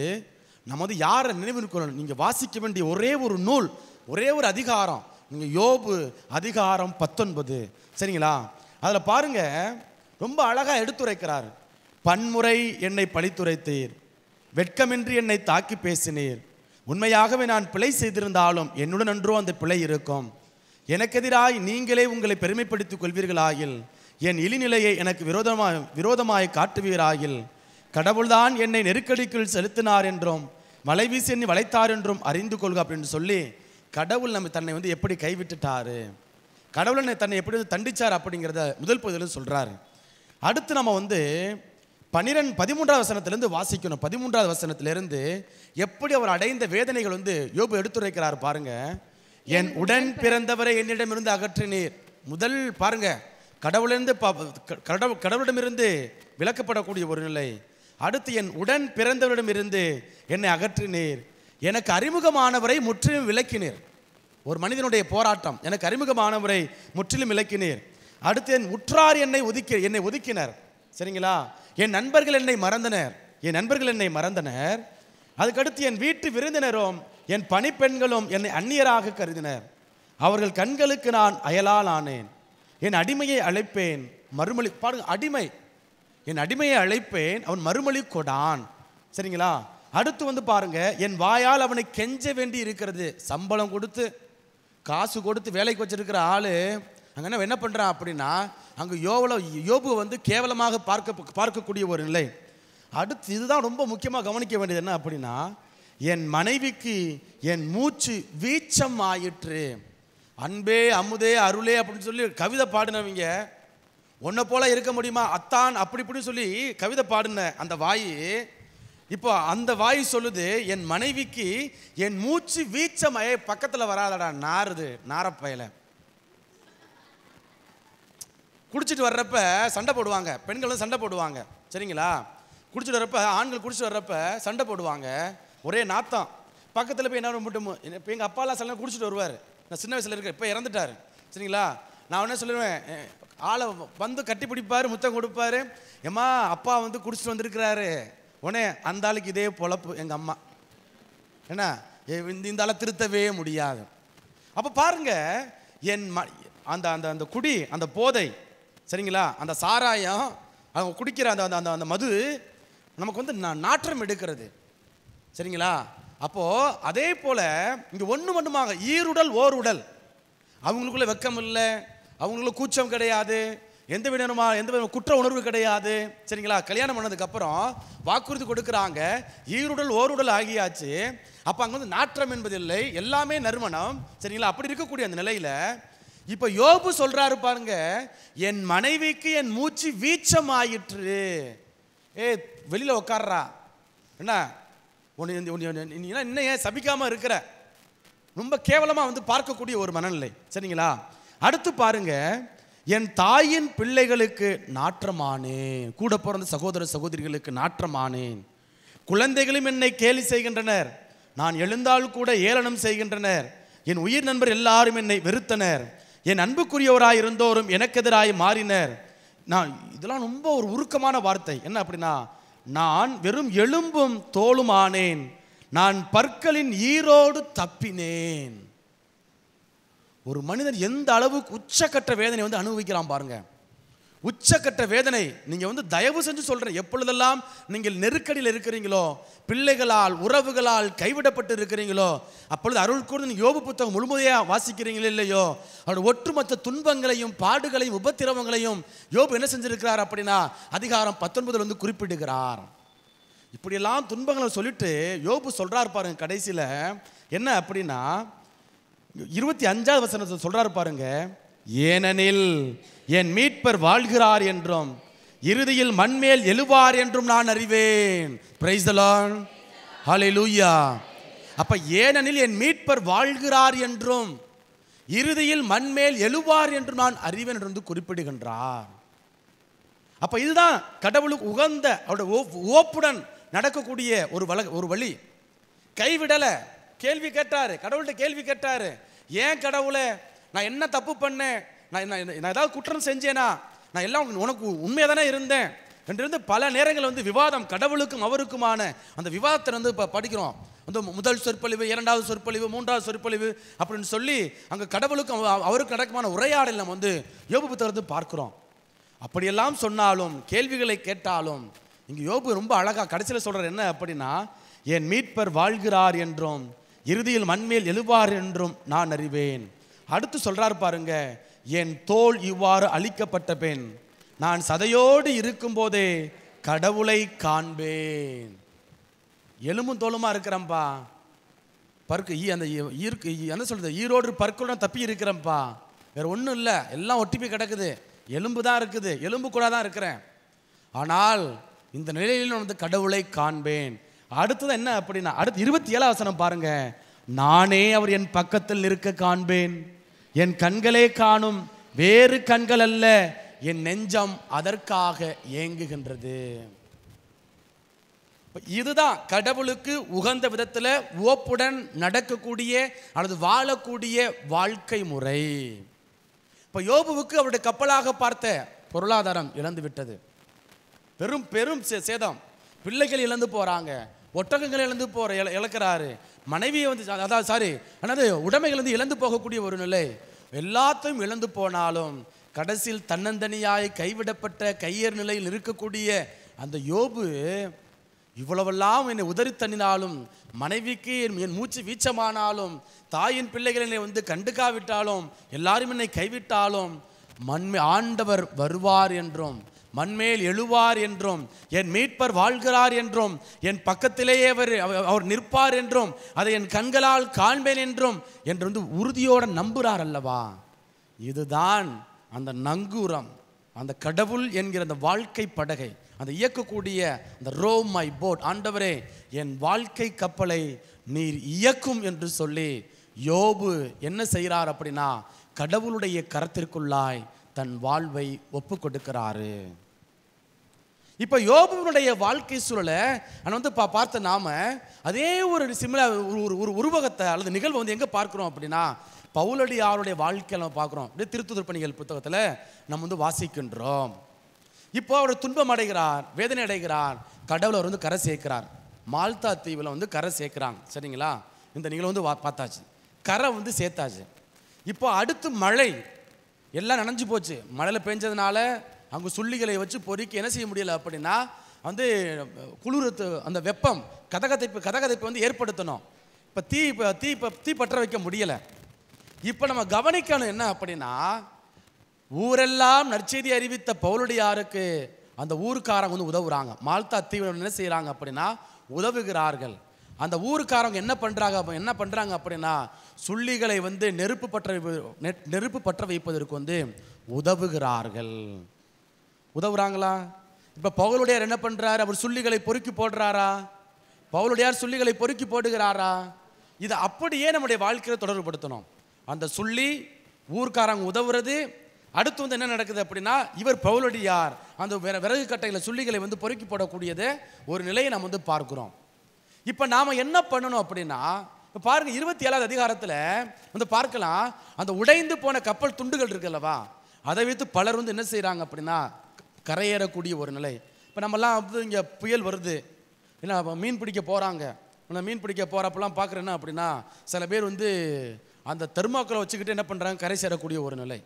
நம்ம வந்து யாரை நினைவிருக்கணும்? நீங்கள் வாசிக்க வேண்டிய ஒரே ஒரு நூல், ஒரே ஒரு அதிகாரம், நீங்கள் யோபு அதிகாரம் 19. சரிங்களா? அதில் பாருங்க, ரொம்ப அழகாக எடுத்துரைக்கிறார். பன்முறை என்னை பழித்துரைத்தீர், வெட்கமின்றி என்னை தாக்கி பேசினீர், உண்மையாகவே நான் பிழை செய்திருந்தாலும் என்னுடன் அன்றோ அந்த பிழை இருக்கும், எனக்கு எதிராய் நீங்களே உங்களை பெருமைப்படுத்திக் கொள்வீர்களாயில், என் இழிநிலையை எனக்கு விரோதமாய் காட்டுவீராயில், கடவுள்தான் என்னை நெருக்கடிக்குள் செலுத்தினார் என்றும் மலை வீசி என்னை வளைத்தார் என்றும் அறிந்து கொள்க அப்படின்னு சொல்லி கடவுள் நம்ம தன்னை வந்து எப்படி கைவிட்டுட்டாரு, கடவுள் தன்னை எப்படி வந்து தண்டிச்சார் அப்படிங்கிறத முதல் பகுதியில் சொல்கிறாரு. அடுத்து நம்ம வந்து 13வது வசனத்திலேருந்து வாசிக்கணும். 13வது வசனத்திலிருந்து எப்படி அவர் அடைந்த வேதனைகள் வந்து யோபு எடுத்துரைக்கிறார் பாருங்க. என் உடன் பிறந்தவரை என்னிடமிருந்து அகற்றினீர். முதல் பாருங்க, கடவுளிடமிருந்து விலக்கப்படக்கூடிய ஒரு நிலை. அடுத்து என் உடன் பிறந்தவரிடமிருந்து என்னை அகற்றினீர், எனக்கு அறிமுகமானவரை முற்றிலும் விலக்கினீர். ஒரு மனிதனுடைய போராட்டம், எனக்கு அறிமுகமானவரை முற்றிலும் விலக்கினீர். அடுத்து என் உற்றார் என்னை ஒதுக்கினர். சரிங்களா? என் நண்பர்கள் என்னை மறந்தனர். அதுக்கடுத்து என் வீட்டு விருந்தினரும் என் பணிப்பெண்களும் என்னை அந்நியராக கருதினர். அவர்கள் கண்களுக்கு நான் அயலால் ஆனேன். என் அடிமையை அழைப்பேன், மறுமொழி பாருங்க, அடிமை, என் அடிமையை அழைப்பேன், அவன் மறுமொழி கொடான். சரிங்களா? அடுத்து வந்து பாருங்க, என் வாயால் அவனை கெஞ்ச வேண்டி இருக்கிறது. சம்பளம் கொடுத்து காசு கொடுத்து வேலைக்கு வச்சிருக்கிற ஆளு அங்கே என்ன பண்ணுறான் அப்படின்னா, அங்கே யோபு வந்து கேவலமாக பார்க்கக்கூடிய ஒரு நிலை. அடுத்து இதுதான் ரொம்ப முக்கியமாக கவனிக்க வேண்டியது என்ன அப்படின்னா, என் மனைவிக்கு என் மூச்சு வீச்சம் ஆயிற்று. அன்பே அமுதே அருளே அப்படின்னு சொல்லி கவிதை பாடினவங்க உன்னை போல இருக்க முடியுமா அத்தான் அப்படி இப்படின்னு சொல்லி கவிதை பாடின அந்த வாய், இப்போ அந்த வாய் சொல்லுது, என் மனைவிக்கு என் மூச்சு வீச்சம் பக்கத்தில் வராதடா நாறுது நாரப்பையில. குடிச்சிட்டு வர்றப்ப சண்டை போடுவாங்க, பெண்கள் வந்து சண்டை போடுவாங்க, சரிங்களா? குடிச்சிட்டு வர்றப்ப ஆண்கள் குடிச்சிட்டு வர்றப்ப சண்டை போடுவாங்க, ஒரே நாத்தம். பக்கத்தில் போய் என்ன மட்டும், இப்போ எங்கள் அப்பாலாம் சில குடிச்சிட்டு வருவார், நான் சின்ன வயசில் இருக்கேன், இப்போ இறந்துட்டார், சரிங்களா? நான் என்ன சொல்லுவேன், ஆளை வந்து கட்டி பிடிப்பார், முத்தம் கொடுப்பாரு, ஏம்மா அப்பா வந்து குடிச்சிட்டு வந்திருக்கிறாரு, உடனே அந்த ஆளுக்கு இதே பொழப்பு. எங்கள் அம்மா என்ன இந்த ஆளை திருத்தவே முடியாது. அப்போ பாருங்க, என் அந்த அந்த அந்த குடி, அந்த போதை, சரிங்களா, அந்த சாராயம், அவங்க குடிக்கிற அந்த அந்த அந்த மது நமக்கு வந்து நாற்றம் எடுக்கிறது, சரிங்களா? அப்போது அதே போல் இங்கே ஒன்றுமாக ஈருடல் ஓர் உடல், அவங்களுக்குள்ள வெக்கம் இல்லை, அவங்களுக்குள்ள கூச்சம் கிடையாது, எந்த விதமான குற்ற உணர்வு கிடையாது, சரிங்களா? கல்யாணம் பண்ணதுக்கப்புறம் வாக்குறுதி கொடுக்குறாங்க, ஈருடல் ஓருடல் ஆகியாச்சு. அப்போ அங்கே வந்து நாற்றம் என்பதில்லை, எல்லாமே நறுமணம், சரிங்களா? அப்படி இருக்கக்கூடிய அந்த நிலையில் இப்போ யோபு சொல்றாரு பாருங்க, என் மனைவிக்கு என் மூச்சு வீச்சம் ஆயிற்று. வெளியில் உட்கார்றா, என்ன இன்னும் ஏன் சபிக்காம இருக்கிற, ரொம்ப கேவலமாக வந்து பார்க்கக்கூடிய ஒரு மனநிலை, சரிங்களா? அடுத்து பாருங்க, என் தாயின் பிள்ளைகளுக்கு நாற்றமானேன், கூட பிறந்த சகோதர சகோதரிகளுக்கு நாற்றமானேன், குழந்தைகளும் என்னை கேலி செய்கின்றனர், நான் எழுந்தால் கூட ஏளனம் செய்கின்றனர், என் உயிர் நண்பர் எல்லாரும் என்னை வெறுத்தனர், என் அன்புக்குரியவராய் இருந்தோரும் எனக்கு எதிராய் மாறினர். நான் இதெல்லாம் ரொம்ப ஒரு உருக்கமான வார்த்தை. என்ன அப்படின்னா, நான் வெறும் எலும்பும் தோலும் ஆனேன், நான் பற்களின் ஈரோடு தப்பினேன். ஒரு மனிதன் எந்த அளவுக்கு உச்சக்கட்ட வேதனை வந்து அனுபவிக்கிறான் பாருங்க. உச்சக்கட்ட வேதனை. நீங்கள் வந்து தயவு செஞ்சு சொல்கிறேன், எப்பொழுதெல்லாம் நீங்கள் நெருக்கடியில் இருக்கிறீங்களோ, பிள்ளைகளால் உறவுகளால் கைவிடப்பட்டு இருக்கிறீங்களோ, அப்பொழுது அருள் கூர்ந்து நீங்கள் யோபு புத்தகம் முழுமையாக வாசிக்கிறீங்களோ இல்லையோ, அவருடைய ஒட்டுமொத்த துன்பங்களையும் பாடுகளையும் உபத்திரவங்களையும் யோபு என்ன செஞ்சிருக்கிறார் அப்படின்னா, அதிகாரம் 19 வந்து குறிப்பிடுகிறார். இப்படியெல்லாம் துன்பங்களை சொல்லிட்டு யோபு சொல்கிறார் பாருங்க. கடைசியில் என்ன அப்படின்னா, 25வது வசனத்தை சொல்கிறார் பாருங்க, ஏனெனில் என் மீட்பர் வாழ்கிறார் என்றும் இறுதியில் மண்மேல் எழுவார் என்றும் நான் அறிவேன். பிரைஸ் தி லார்ட், ஹல்லேலூயா. அப்ப ஏனெனில் என் மீட்பர் வாழ்கிறார் என்றும் இறுதியில் மண்மேல் எழுவார் என்றும் நான் அறிவேன் என்று குறிப்பிடுகின்றார். அப்ப இதுதான் கடவுளுக்கு உகந்த அவருடைய ஓப்புடன் நடக்கக்கூடிய ஒரு வழி. கைவிடலை. கேள்வி கேட்டாரு, கடவுள்கிட்ட கேள்வி கேட்டாரு, ஏன் கடவுளே நான் என்ன தப்பு பண்ணேன், நான் ஏதாவது குற்றம் செஞ்சேனா, நான் எல்லாம் உனக்கு உண்மையாக தானே இருந்தேன் என்று பல நேரங்கள் வந்து விவாதம், கடவுளுக்கும் அவருக்குமான அந்த விவாதத்தை வந்து இப்போ படிக்கிறோம். அந்த முதல் சொற்பொழிவு, 2வது சொற்பொழிவு, 3வது சொற்பொழிவு அப்படின்னு சொல்லி அங்கே கடவுளுக்கும் அவருக்கு நடக்குமான உரையாடல் நம்ம வந்து யோபு புத்தகத்தை பார்க்கிறோம். அப்படியெல்லாம் சொன்னாலும் கேள்விகளை கேட்டாலும் இங்கே யோபு ரொம்ப அழகாக கடைசியில் சொல்கிறார் என்ன அப்படின்னா, என் மீட்பர் வாழ்கிறார் என்றும் இறுதியில் மண்மேல் எழுவார் என்றும் நான் அறிவேன். அடுத்து சொல்றார் பாருங்க, என் தோல் இவ்வாறு அழிக்கப்பட்ட பெண், நான் சதையோடு இருக்கும் போதே கடவுளை காண்பேன். எலும்பும் தோலுமா இருக்கிறேன்ப்பா, பருக்கு அந்த என்ன சொல்றது, ஈரோடு பற்களுடன் தப்பி இருக்கிறேன்ப்பா, வேற ஒன்றும் இல்லை, எல்லாம் ஒட்டி போய் கிடக்குது, எலும்பு தான் இருக்குது, எலும்பு கூட தான் இருக்கிறேன், ஆனால் இந்த நிலையில் நான் வந்து கடவுளை காண்பேன். அடுத்தது என்ன அப்படின்னா, அடுத்து 27வது வசனம் பாருங்க, நானே அவர் என் பக்கத்தில் இருக்க காண்பேன், என் கண்களே காணும், வேறு கண்கள் அல்ல, என் நெஞ்சம் அதற்காக ஏங்குகின்றது. இதுதான் கடவுளுக்கு உகந்த விதத்தில் ஓப்புடன் நடக்கக்கூடிய அல்லது வாழக்கூடிய வாழ்க்கை முறை. இப்போ யோபுவுக்கு அவருடைய கப்பலாக பார்த்த பொருளாதாரம் இழந்து விட்டது, பெரும் பெரும் சேதம், பிள்ளைகள் இழந்து போறாங்க, ஒட்டகங்கள் இழந்து இழக்கிறாரு, மனைவியை வந்து அதாவது உடைமைகள் வந்து இழந்து போகக்கூடிய ஒரு நிலை. எல்லாத்தையும் இழந்து போனாலும் கடைசியில் தன்னந்தனியாய் கைவிடப்பட்ட கையேறு நிலையில் இருக்கக்கூடிய அந்த யோபு இவ்வளவெல்லாம் என்னை உதறி தண்ணினாலும், மனைவிக்கு என் மூச்சு வீச்சமானாலும், தாயின் பிள்ளைகள் என்னை வந்து கண்டுக்காவிட்டாலும், எல்லாரும் என்னை கைவிட்டாலும், ஆண்டவர் வருவார் என்றும், மண்மேல் எழுவார் என்றும், என் மீட்பர் வாழ்கிறார் என்றும், என் பக்கத்திலேயே அவர் நிற்பார் என்றும், அதை என் கண்களால் காண்பேன் என்றும் என்று வந்து உறுதியோடு நம்புகிறார் அல்லவா? இதுதான் அந்த நங்கூரம், அந்த கடவுள் என்கிற அந்த வாழ்க்கை படகை, அந்த இயக்கக்கூடிய அந்த ரோ மை போட், ஆண்டவரே என் வாழ்க்கை கப்பலை நீர் இயக்கும் என்று சொல்லி யோபு என்ன செய்கிறார் அப்படின்னா, கடவுளுடைய கரத்திற்குள்ளாய் தன் வாழ்வை ஒப்பு கொடுக்கிறாரு. இப்போ யோபுனுடைய வாழ்க்கை சூழலை வந்து பார்த்த நாம அதே ஒரு ஒரு உருவகத்தை அல்லது நிகழ்வு வந்து எங்கே பார்க்குறோம் அப்படின்னா, பவுலடியாருடைய வாழ்க்கையை நம்ம பார்க்குறோம். அப்படியே திருத்துதர் பணிகள் புத்தகத்தில் நம்ம வந்து வாசிக்கின்றோம். இப்போ அவர் துன்பம் அடைகிறார், வேதனை அடைகிறார், கடவுள் அவர் வந்து கரை சேர்க்கிறார். மால்தா தீவில் வந்து கரை சேர்க்கிறாங்க. சரிங்களா? இந்த நிகழ்வு வந்து பார்த்தாச்சு, கரை வந்து சேர்த்தாச்சு. இப்போ அடுத்து மழை, எல்லாம் நனைஞ்சு போச்சு. மழையில் பெஞ்சதுனால அங்கே சுள்ளிகளை வச்சு பொறுக்கி என்ன செய்ய முடியலை அப்படின்னா, வந்து குளிர்த்து அந்த வெப்பம் கதகதைப்பு வந்து ஏற்படுத்தணும். இப்போ தீ பற்ற வைக்க முடியலை. இப்போ நம்ம கவனிக்கணும் என்ன அப்படின்னா, ஊரெல்லாம் நற்செய்தி அறிவித்த பவுலடியாருக்கு அந்த ஊருக்காரங்க வந்து உதவுறாங்க. மால்தா தீவில் என்ன செய்கிறாங்க அப்படின்னா உதவுகிறார்கள். அந்த ஊருக்காரங்க என்ன பண்ணுறாங்க அப்படின்னா, சுள்ளிகளை வந்து நெருப்பு பற்ற வைப்பதற்கு வந்து உதவுகிறார்கள். உதவுறாங்களா? இப்போ பவுலடியார் என்ன பண்ணுறாரு? அவர் சுள்ளிகளை பொறுக்கி போடுறாரா? பவுலடியார் சுள்ளிகளை பொறுக்கி போடுகிறாரா? இதை அப்படியே நம்முடைய வாழ்க்கையில் தொடர்புபடுத்தணும். அந்த சுள்ளி, ஊர்க்காரங்க உதவுறது, அடுத்து வந்து என்ன நடக்குது அப்படின்னா, இவர் பவுலடியார் அந்த விறகு கட்டையில் சுள்ளிகளை வந்து பொறுக்கி போடக்கூடியது ஒரு நிலையை நம்ம வந்து பார்க்கிறோம். இப்போ நாம் என்ன பண்ணணும் அப்படின்னா, இப்போ பாருங்க 27வது அதிகாரத்தில் வந்து பார்க்கலாம், அந்த உடைந்து போன கப்பல் துண்டுகள் இருக்குல்லவா, அதை வைத்து பலர் வந்து என்ன செய்கிறாங்க அப்படின்னா கரையேறக்கூடிய ஒரு நிலை. இப்போ நம்மலாம் வந்து இங்கே புயல் வருது, ஏன்னா மீன் பிடிக்க போகிறாங்க. மீன் பிடிக்க போகிறப்பெல்லாம் பார்க்குறேன் என்ன அப்படின்னா, சில பேர் வந்து அந்த தெர்மாக்கோலை வச்சுக்கிட்டு என்ன பண்ணுறாங்க, கரை சேரக்கூடிய ஒரு நிலை.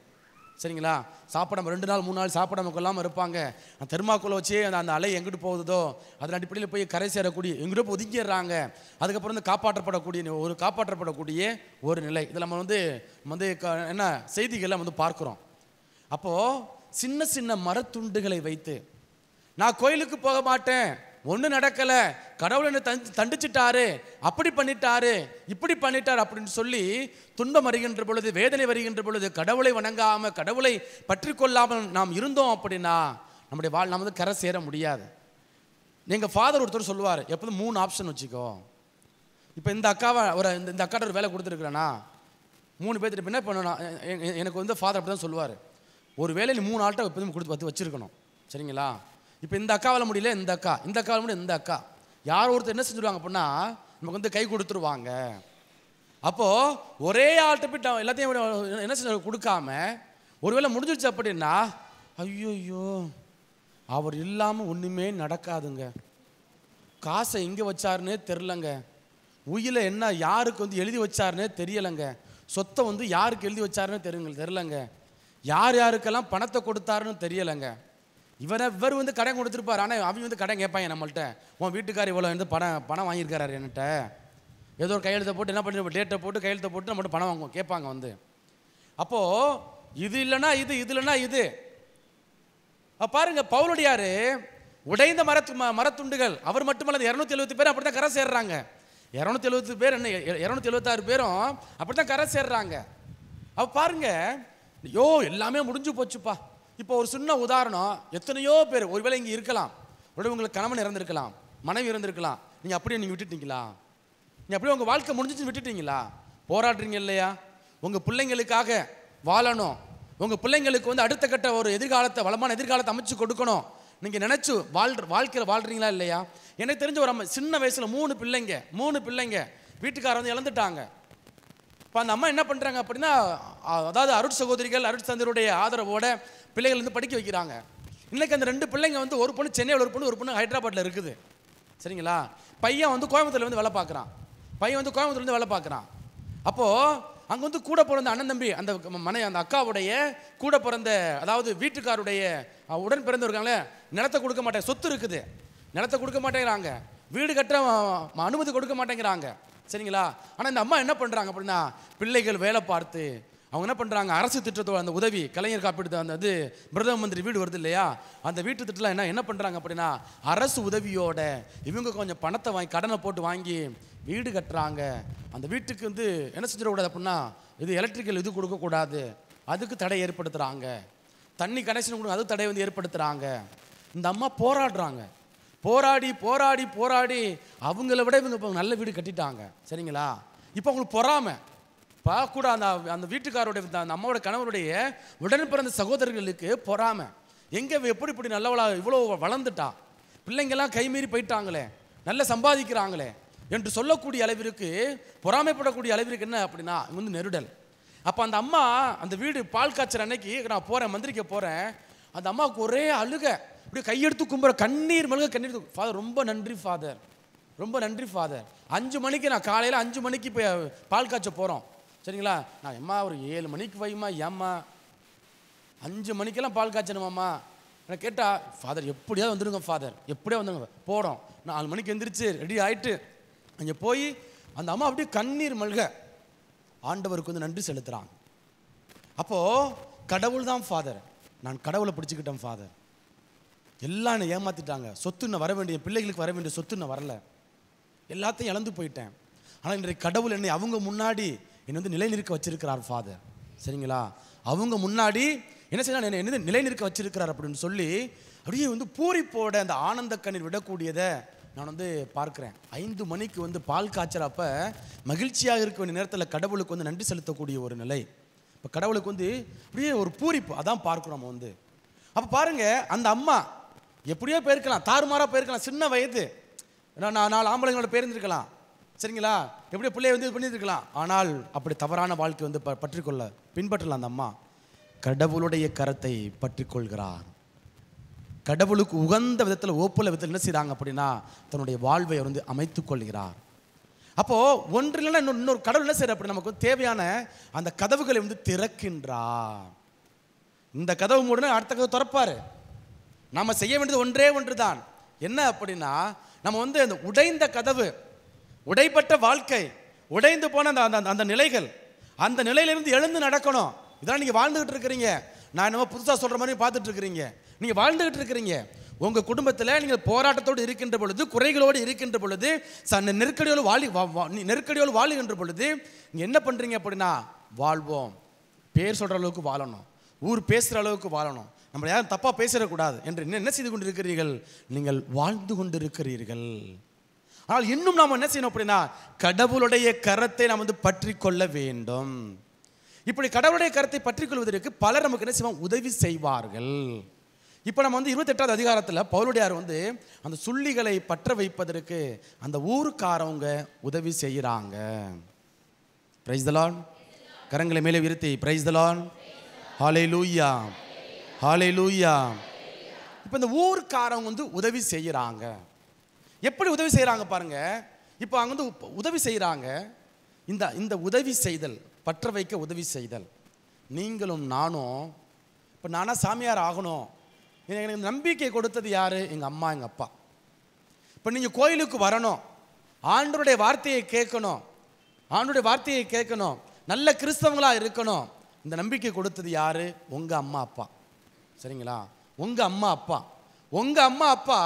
சரிங்களா? சாப்பிடாம 2 நாள் 3 நாள் சாப்பிடாம கொள்ளாமல் இருப்பாங்க. அந்த தெர்மாக்கோலை வச்சே அந்த அலை எங்கிட்டு போகுதோ அதன் அடிப்படையில் போய் கரை சேரக்கூடிய, எங்கிட்ட போய் ஒதுங்கிடுறாங்க. அதுக்கப்புறம் வந்து காப்பாற்றப்படக்கூடிய ஒரு நிலை. இதில் நம்ம வந்து என்ன செய்திகளை வந்து பார்க்குறோம். அப்போது சின்ன சின்ன மரத்துண்டுகளை வைத்து, நான் கோயிலுக்கு போக மாட்டேன், ஒன்றும் நடக்கலை, கடவுள் என்ன தண்டிச்சிட்டாரு, அப்படி பண்ணிட்டாரு, இப்படி பண்ணிட்டார் அப்படின்னு சொல்லி துன்பம் வருகின்ற பொழுது, வேதனை வருகின்ற பொழுது கடவுளை வணங்காமல், கடவுளை பற்றி கொள்ளாமல் நாம் இருந்தோம் அப்படின்னா நம்முடைய நம்ம வந்து கரை சேர முடியாது. எங்கள் ஃபாதர் ஒருத்தர் சொல்லுவார், எப்போதும் 3 ஆப்ஷன் வச்சுக்கோ. இப்போ இந்த அக்காவை இந்த அக்காட்ட ஒரு வேலை கொடுத்துருக்குறேன்னா 3 பேர்த்துட்டு என்ன பண்ணணும், எனக்கு வந்து ஃபாதர் அப்படி தான் சொல்லுவார், ஒரு வேலை நீ 3 ஆள்கிட்ட எப்போதும் கொடுத்து வச்சுருக்கணும். சரிங்களா? இப்போ இந்த அக்காவால் முடியல, இந்த அக்காவால் முடியல, இந்த அக்கா யார் ஒருத்தர் என்ன செஞ்சுருவாங்க அப்படின்னா நமக்கு வந்து கை கொடுத்துருவாங்க. அப்போது ஒரே ஆள்கிட்ட போய் எல்லாத்தையும் என்ன செஞ்சு கொடுக்காம ஒருவேளை முடிஞ்சிருச்சு அப்படின்னா, ஐயோ அவர் இல்லாமல் ஒன்றுமே நடக்காதுங்க, காசை எங்கே வச்சாருன்னே தெரிலங்க, உயிரை என்ன யாருக்கு வந்து எழுதி வச்சாருன்னே தெரியலைங்க, சொத்தை வந்து யாருக்கு எழுதி வச்சாருன்னு தெரிலங்க, யாருக்கெல்லாம் பணத்தை கொடுத்தாருன்னு தெரியலைங்க, இவர் வந்து கடன் கொடுத்துருப்பார், ஆனால் அவங்க வந்து கடன் கேட்பாங்க நம்மள்கிட்ட, உன் வீட்டுக்கார் இவ்வளோ வந்து பணம் வாங்கியிருக்காரு என்கிட்ட, ஏதோ ஒரு கையெழுத்தை போட்டு என்ன பண்ணி டேட்டை போட்டு கையெழுத்தை போட்டு நம்மகிட்ட பணம் வாங்குவோம், கேட்பாங்க வந்து. அப்போது இது இல்லைன்னா இது இல்லைன்னா இது. பாருங்க, பவுலடியார் உடைந்த மரத்துண்டுகள், அவர் மட்டுமல்ல 270 பேர் அப்படி தான் கரை சேர்றாங்க. 270 பேர் என்ன 276 பேரும் அப்படி தான் கரை சேர்றாங்க. அப்போ பாருங்க, எல்லாமே முடிஞ்சு போச்சுப்பா. இப்போ ஒரு சின்ன உதாரணம், எத்தனையோ பேர் ஒருவேளை இங்கே இருக்கலாம், ஒருவேளை உங்களுக்கு கணவன் இறந்துருக்கலாம், மனைவி இறந்துருக்கலாம், நீங்கள் அப்படியே விட்டுட்டீங்களா? நீங்கள் அப்படியே உங்கள் வாழ்க்கை முடிஞ்சிச்சு விட்டுட்டீங்களா? போராடுறீங்க இல்லையா? உங்கள் பிள்ளைங்களுக்காக வாழணும், உங்கள் பிள்ளைங்களுக்கு வந்து அடுத்த கட்ட ஒரு எதிர்காலத்தை, வளமான எதிர்காலத்தை அமைச்சு கொடுக்கணும், நீங்கள் நினச்சி வாழ்க்கையில் வாழ்கிறீங்களா இல்லையா? எனக்கு தெரிஞ்ச ஒரு சின்ன வயசில் 3 பிள்ளைங்க வீட்டுக்காரர் வந்து இழந்துட்டாங்க. இப்போ அந்த அம்மா என்ன பண்ணுறாங்க அப்படின்னா, அதாவது அருட்சகோதரிகள் அருட்சந்தருடைய ஆதரவோட பிள்ளைகள் வந்து படிக்க வைக்கிறாங்க. இன்றைக்கி அந்த 2 பிள்ளைங்க வந்து ஒரு பொண்ணு சென்னையில், ஒரு பொண்ணு ஹைதராபாத்தில் இருக்குது. சரிங்களா? பையன் வந்து கோயம்புத்தூர்ல வந்து வேலை பார்க்குறான். அப்போது அங்கே வந்து கூட பிறந்த அண்ணன் தம்பி, அந்த அக்காவுடைய கூட பிறந்த, அதாவது வீட்டுக்காருடைய உடன் பிறந்தவர்களே, நிலத்தை கொடுக்க மாட்டேன், சொத்து இருக்குது, நிலத்தை கொடுக்க மாட்டேங்கிறாங்க. வீடு கட்ட அனுமதி கொடுக்க மாட்டேங்கிறாங்க. சரிங்களா? ஆனால் இந்த அம்மா என்ன பண்ணுறாங்க அப்படின்னா, பிள்ளைகள் வேலை பார்த்து அவங்க என்ன பண்ணுறாங்க, அரசு திட்டத்தோட அந்த உதவி, கலைஞர் காப்பீடு, அந்த இது பிரதம மந்திரி வீடு வருது இல்லையா, அந்த வீட்டு திட்டத்தில் என்ன பண்ணுறாங்க அப்படின்னா, அரசு உதவியோட இவங்க கொஞ்சம் பணத்தை வாங்கி, கடனை போட்டு வாங்கி வீடு கட்டுறாங்க. அந்த வீட்டுக்கு வந்து என்ன செஞ்சிடக்கூடாது அப்படின்னா, இது எலக்ட்ரிக்கல் இது கொடுக்கக்கூடாது, அதுக்கு தடை ஏற்படுத்துகிறாங்க. தண்ணி கனெக்ஷன் கொடுங்க, அது தடை வந்து ஏற்படுத்துகிறாங்க. இந்த அம்மா போராடுறாங்க. போராடி போராடி போராடி அவங்கள விட இவங்க நல்ல வீடு கட்டிட்டாங்க. சரிங்களா? இப்போ அவங்களுக்கு பொறாமை கூட அந்த அந்த வீட்டுக்காரோடைய, அந்த அம்மாவோட கணவருடைய உடன் பிறந்த சகோதரர்களுக்கு பொறாமை. எங்கே எப்படி இப்படி நல்லவளா இவ்வளோ வளர்ந்துட்டா, பிள்ளைங்கெல்லாம் கைமீறி போயிட்டாங்களே, நல்லா சம்பாதிக்கிறாங்களே என்று சொல்லக்கூடிய அளவிற்கு, பொறாமைப்படக்கூடிய அளவிற்கு என்ன அப்படின்னா வந்து நெருடல். அப்போ அந்த அம்மா அந்த வீடு பால் காய்ச்சல் அன்னைக்கு நான் போகிறேன், மந்திரிக்க போகிறேன். அந்த அம்மாவுக்கு ஒரே அழுக, இப்படி கையெடுத்து கும்புற, கண்ணீர் மல்க கண்ணீர். ஃபாதர் ரொம்ப நன்றி ஃபாதர், ரொம்ப நன்றி ஃபாதர். 5 மணிக்கு நான் காலையில் 5 மணிக்கு இப்போ பால் காய்ச்ச போகிறோம். சரிங்களா? நான் எம்மா ஒரு 7 மணிக்கு வைமா, ஏம்மா 5 மணிக்கெல்லாம் பால் காய்ச்சணுமாம்மா? நான் கேட்டால், ஃபாதர் எப்படியாவது வந்துடுங்க ஃபாதர், எப்படியா வந்துடுங்க. போகிறோம். 4 மணிக்கு எந்திரிச்சு ரெடி ஆகிட்டு அங்கே போய் அந்த அம்மா அப்படியே கண்ணீர் மல்க ஆண்டவருக்கு வந்து நன்றி செலுத்துகிறாங்க. அப்போது கடவுள் தான் ஃபாதர், நான் கடவுளை பிடிச்சிக்கிட்டேன் ஃபாதர், எல்லாம் என்னை ஏமாற்றிட்டாங்க, சொத்து நான் வர வேண்டிய, பிள்ளைகளுக்கு வர வேண்டிய சொத்து நான் வரல, எல்லாத்தையும் இழந்து போயிட்டேன். ஆனால் இன்றைக்கு கடவுள் என்னை அவங்க முன்னாடி என்னை வந்து நிலைநிற்க வச்சிருக்கிறார் ஃபாதர். சரிங்களா? அவங்க முன்னாடி என்ன செய்யலாம், என்னை நிலைநிற்க வச்சிருக்கிறார் அப்படின்னு சொல்லி அப்படியே வந்து பூரிப்போட அந்த ஆனந்த கண்ணீர் விடக்கூடியதை நான் வந்து பார்க்குறேன். 5 மணிக்கு வந்து பால் காய்ச்சறப்ப மகிழ்ச்சியாக இருக்க வேண்டிய நேரத்தில் கடவுளுக்கு வந்து நன்றி செலுத்தக்கூடிய ஒரு நிலை. இப்போ கடவுளுக்கு வந்து அப்படியே ஒரு பூரிப்பு, அதான் பார்க்குறோம் நம்ம வந்து. அப்போ பாருங்க, அந்த அம்மா எப்படியோ போயிருக்கலாம், தாறுமாறாக போயிருக்கலாம், சின்ன வயது, நான் 4 ஆம்பளைங்களோட பேருந்துருக்கலாம். சரிங்களா? எப்படியோ பிள்ளைய வந்து இது பண்ணியிருக்கலாம். ஆனால் அப்படி தவறான வாழ்க்கை வந்து பற்றிக்கொள்ள பின்பற்றலாம். அந்த அம்மா கடவுளுடைய கரத்தை பற்றி கொள்கிறார். கடவுளுக்கு உகந்த விதத்தில், ஓப்புள்ள விதத்தில் என்ன செய்கிறாங்க அப்படின்னா, தன்னுடைய வாழ்வை வந்து அமைத்து கொள்கிறார். அப்போது ஒன்று இல்லைன்னா இன்னொரு கடவுள் என்ன செய்யற அப்படி நமக்கு தேவையான அந்த கதவுகளை வந்து திறக்கின்றார். இந்த கதவு மூடனா அடுத்த கதவு திறப்பாரு. நம்ம செய்ய வேண்டியது ஒன்றே ஒன்று தான். என்ன அப்படின்னா, நம்ம வந்து அந்த உடைந்த கதவு, உடைப்பட்ட வாழ்க்கை, உடைந்து போன அந்த நிலைகள், அந்த நிலையிலிருந்து எழுந்து நடக்கணும். இதெல்லாம் நீங்கள் வாழ்ந்துகிட்டு இருக்கிறீங்க. நான் என்னவோ புதுசாக சொல்கிற மாதிரி பார்த்துட்டு இருக்கிறீங்க. நீங்கள் வாழ்ந்துகிட்டு இருக்கிறீங்க. உங்கள் குடும்பத்தில் நீங்கள் போராட்டத்தோடு இருக்கின்ற பொழுது, குறைகளோடு இருக்கின்ற பொழுது, நெருக்கடியோடு வாழுகின்ற பொழுது நீங்கள் என்ன பண்ணுறீங்க அப்படின்னா, வாழ்வோம், பேர் சொல்கிற அளவுக்கு வாழணும், ஊர் பேசுகிற அளவுக்கு வாழணும், நம்ம யாரும் தப்பாக பேசிடக்கூடாது என்று என்ன செய்து கொண்டு இருக்கிறீர்கள்? நீங்கள் வாழ்ந்து கொண்டு இருக்கிறீர்கள். ஆனால் இன்னும் நாம் என்ன செய்யணும் அப்படின்னா, கடவுளுடைய கரத்தை நாம் வந்து பற்றி கொள்ள வேண்டும். இப்படி கடவுளுடைய கரத்தை பற்றி கொள்வதற்கு பலர் நமக்கு என்ன செய்வாங்க, உதவி செய்வார்கள். இப்போ நம்ம வந்து 28வது அதிகாரத்தில் பவுலுடையார் வந்து அந்த சுள்ளிகளை பற்ற வைப்பதற்கு அந்த ஊருக்காரவங்க உதவி செய்கிறாங்க. Price the Lord. கரங்களை மேலே விருத்தி பிரைஸ் தி லார்ட். ஹல்லேலூயா, ஹல்லேலூயா. இப்போ இந்த ஊருக்காரவங்க வந்து உதவி செய்கிறாங்க. எப்படி உதவி செய்கிறாங்க பாருங்க. இப்போ அங்கே வந்து உதவி செய்கிறாங்க. இந்த உதவி செய்தல், பற்ற வைக்க உதவி செய்தல், நீங்களும் நானும். இப்போ நானா சாமியார் ஆகணும், எனக்கு நம்பிக்கை கொடுத்தது யார்? எங்கள் அம்மா, எங்கள் அப்பா. இப்போ நீங்கள் கோயிலுக்கு வரணும், ஆண்டவருடைய வார்த்தையை கேட்கணும், ஆண்டவருடைய வார்த்தையை கேட்கணும், நல்ல கிறிஸ்தவங்களாக இருக்கணும், இந்த நம்பிக்கை கொடுத்தது யார்? உங்கள் அம்மா அப்பா. சரிங்களா? உங்கள் அம்மா அப்பா. உங்கள் அம்மா அப்பா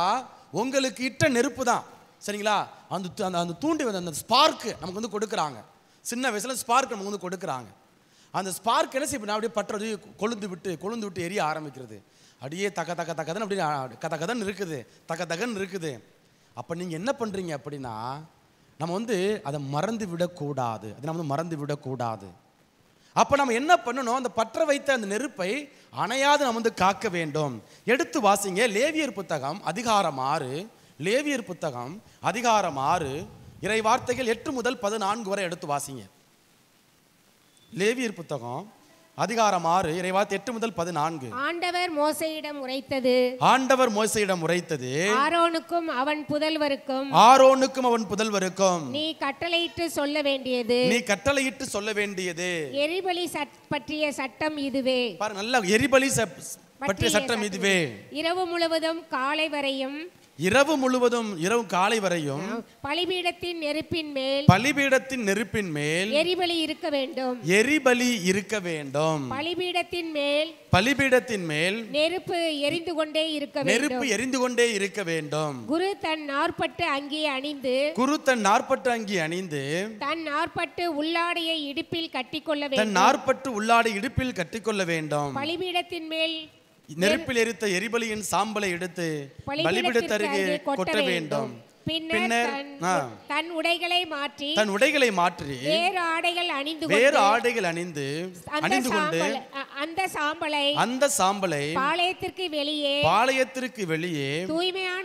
உங்களுக்கு இட்ட நெருப்பு தான். சரிங்களா? அந்த தூண்டி வந்து அந்த ஸ்பார்க்கு நமக்கு வந்து கொடுக்குறாங்க. சின்ன வயசில் ஸ்பார்க் நமக்கு வந்து கொடுக்குறாங்க. அந்த ஸ்பார்க் என்ன செய்ய, அப்படியே பற்றது கொழுந்து விட்டு எரிய ஆரம்பிக்கிறது. அப்படியே தக்கதன்னு அப்படியே கதன்னு இருக்குது, தகன்னு இருக்குது. அப்போ நீங்கள் என்ன பண்ணுறீங்க அப்படின்னா, நம்ம வந்து அதை மறந்து விடக்கூடாது, அதை நம்ம வந்து மறந்து விடக்கூடாது. அப்போ நம்ம என்ன பண்ணணும், அந்த பற்ற வைத்த அந்த நெருப்பை அணையாது நம்ம வந்து காக்க வேண்டும். எடுத்து வாசிங்க லேவியர் புத்தகம் அதிகாரம் 6, லேவியர் புத்தகம் அதிகாரம் 6 இறை வார்த்தைகள் 8 முதல் 14 வரை எடுத்து வாசிங்க. லேவியர் புத்தகம் அதிகாரம் 6 இறை வார்த்தை 8 முதல் 14. ஆண்டவர் மோசேயிடம் உரைத்தது, ஆரோனுக்கும் அவன் புதல்வருக்கும் நீ கட்டளையிட்டு சொல்ல வேண்டியது எரிபலி பற்றிய சட்டம் இதுவே. பாருங்க, நல்ல எரிபலி பற்றிய சட்டம் இதுவே. இரவு முழுவதும் காலை வரையும் இரவு முழுவதும், இரவு காலை வரையும் பலிபீடத்தின் நெருப்பின் மேல் எரிபலி இருக்க வேண்டும். பலிபீடத்தின் மேல் நெருப்பு எரிந்து கொண்டே இருக்க வேண்டும். குரு தன் நாற்பட்டு அங்கி அணிந்து தன் நாற்பட்டு உள்ளாடையை இடுப்பில் கட்டிக்கொள்ள வேண்டும். பலிபீடத்தின் மேல் நெருப்பில் எரித்த எரிபலியின் சாம்பலை எடுத்து பலிபீடத்தருகே கொட்ட வேண்டும். பின்னர் தன் உடைகளை மாற்றி வேறு ஆடைகள் அணிந்து கொண்டு அந்த சாம்பலை பாளையத்திற்கு வெளியே தூய்மையான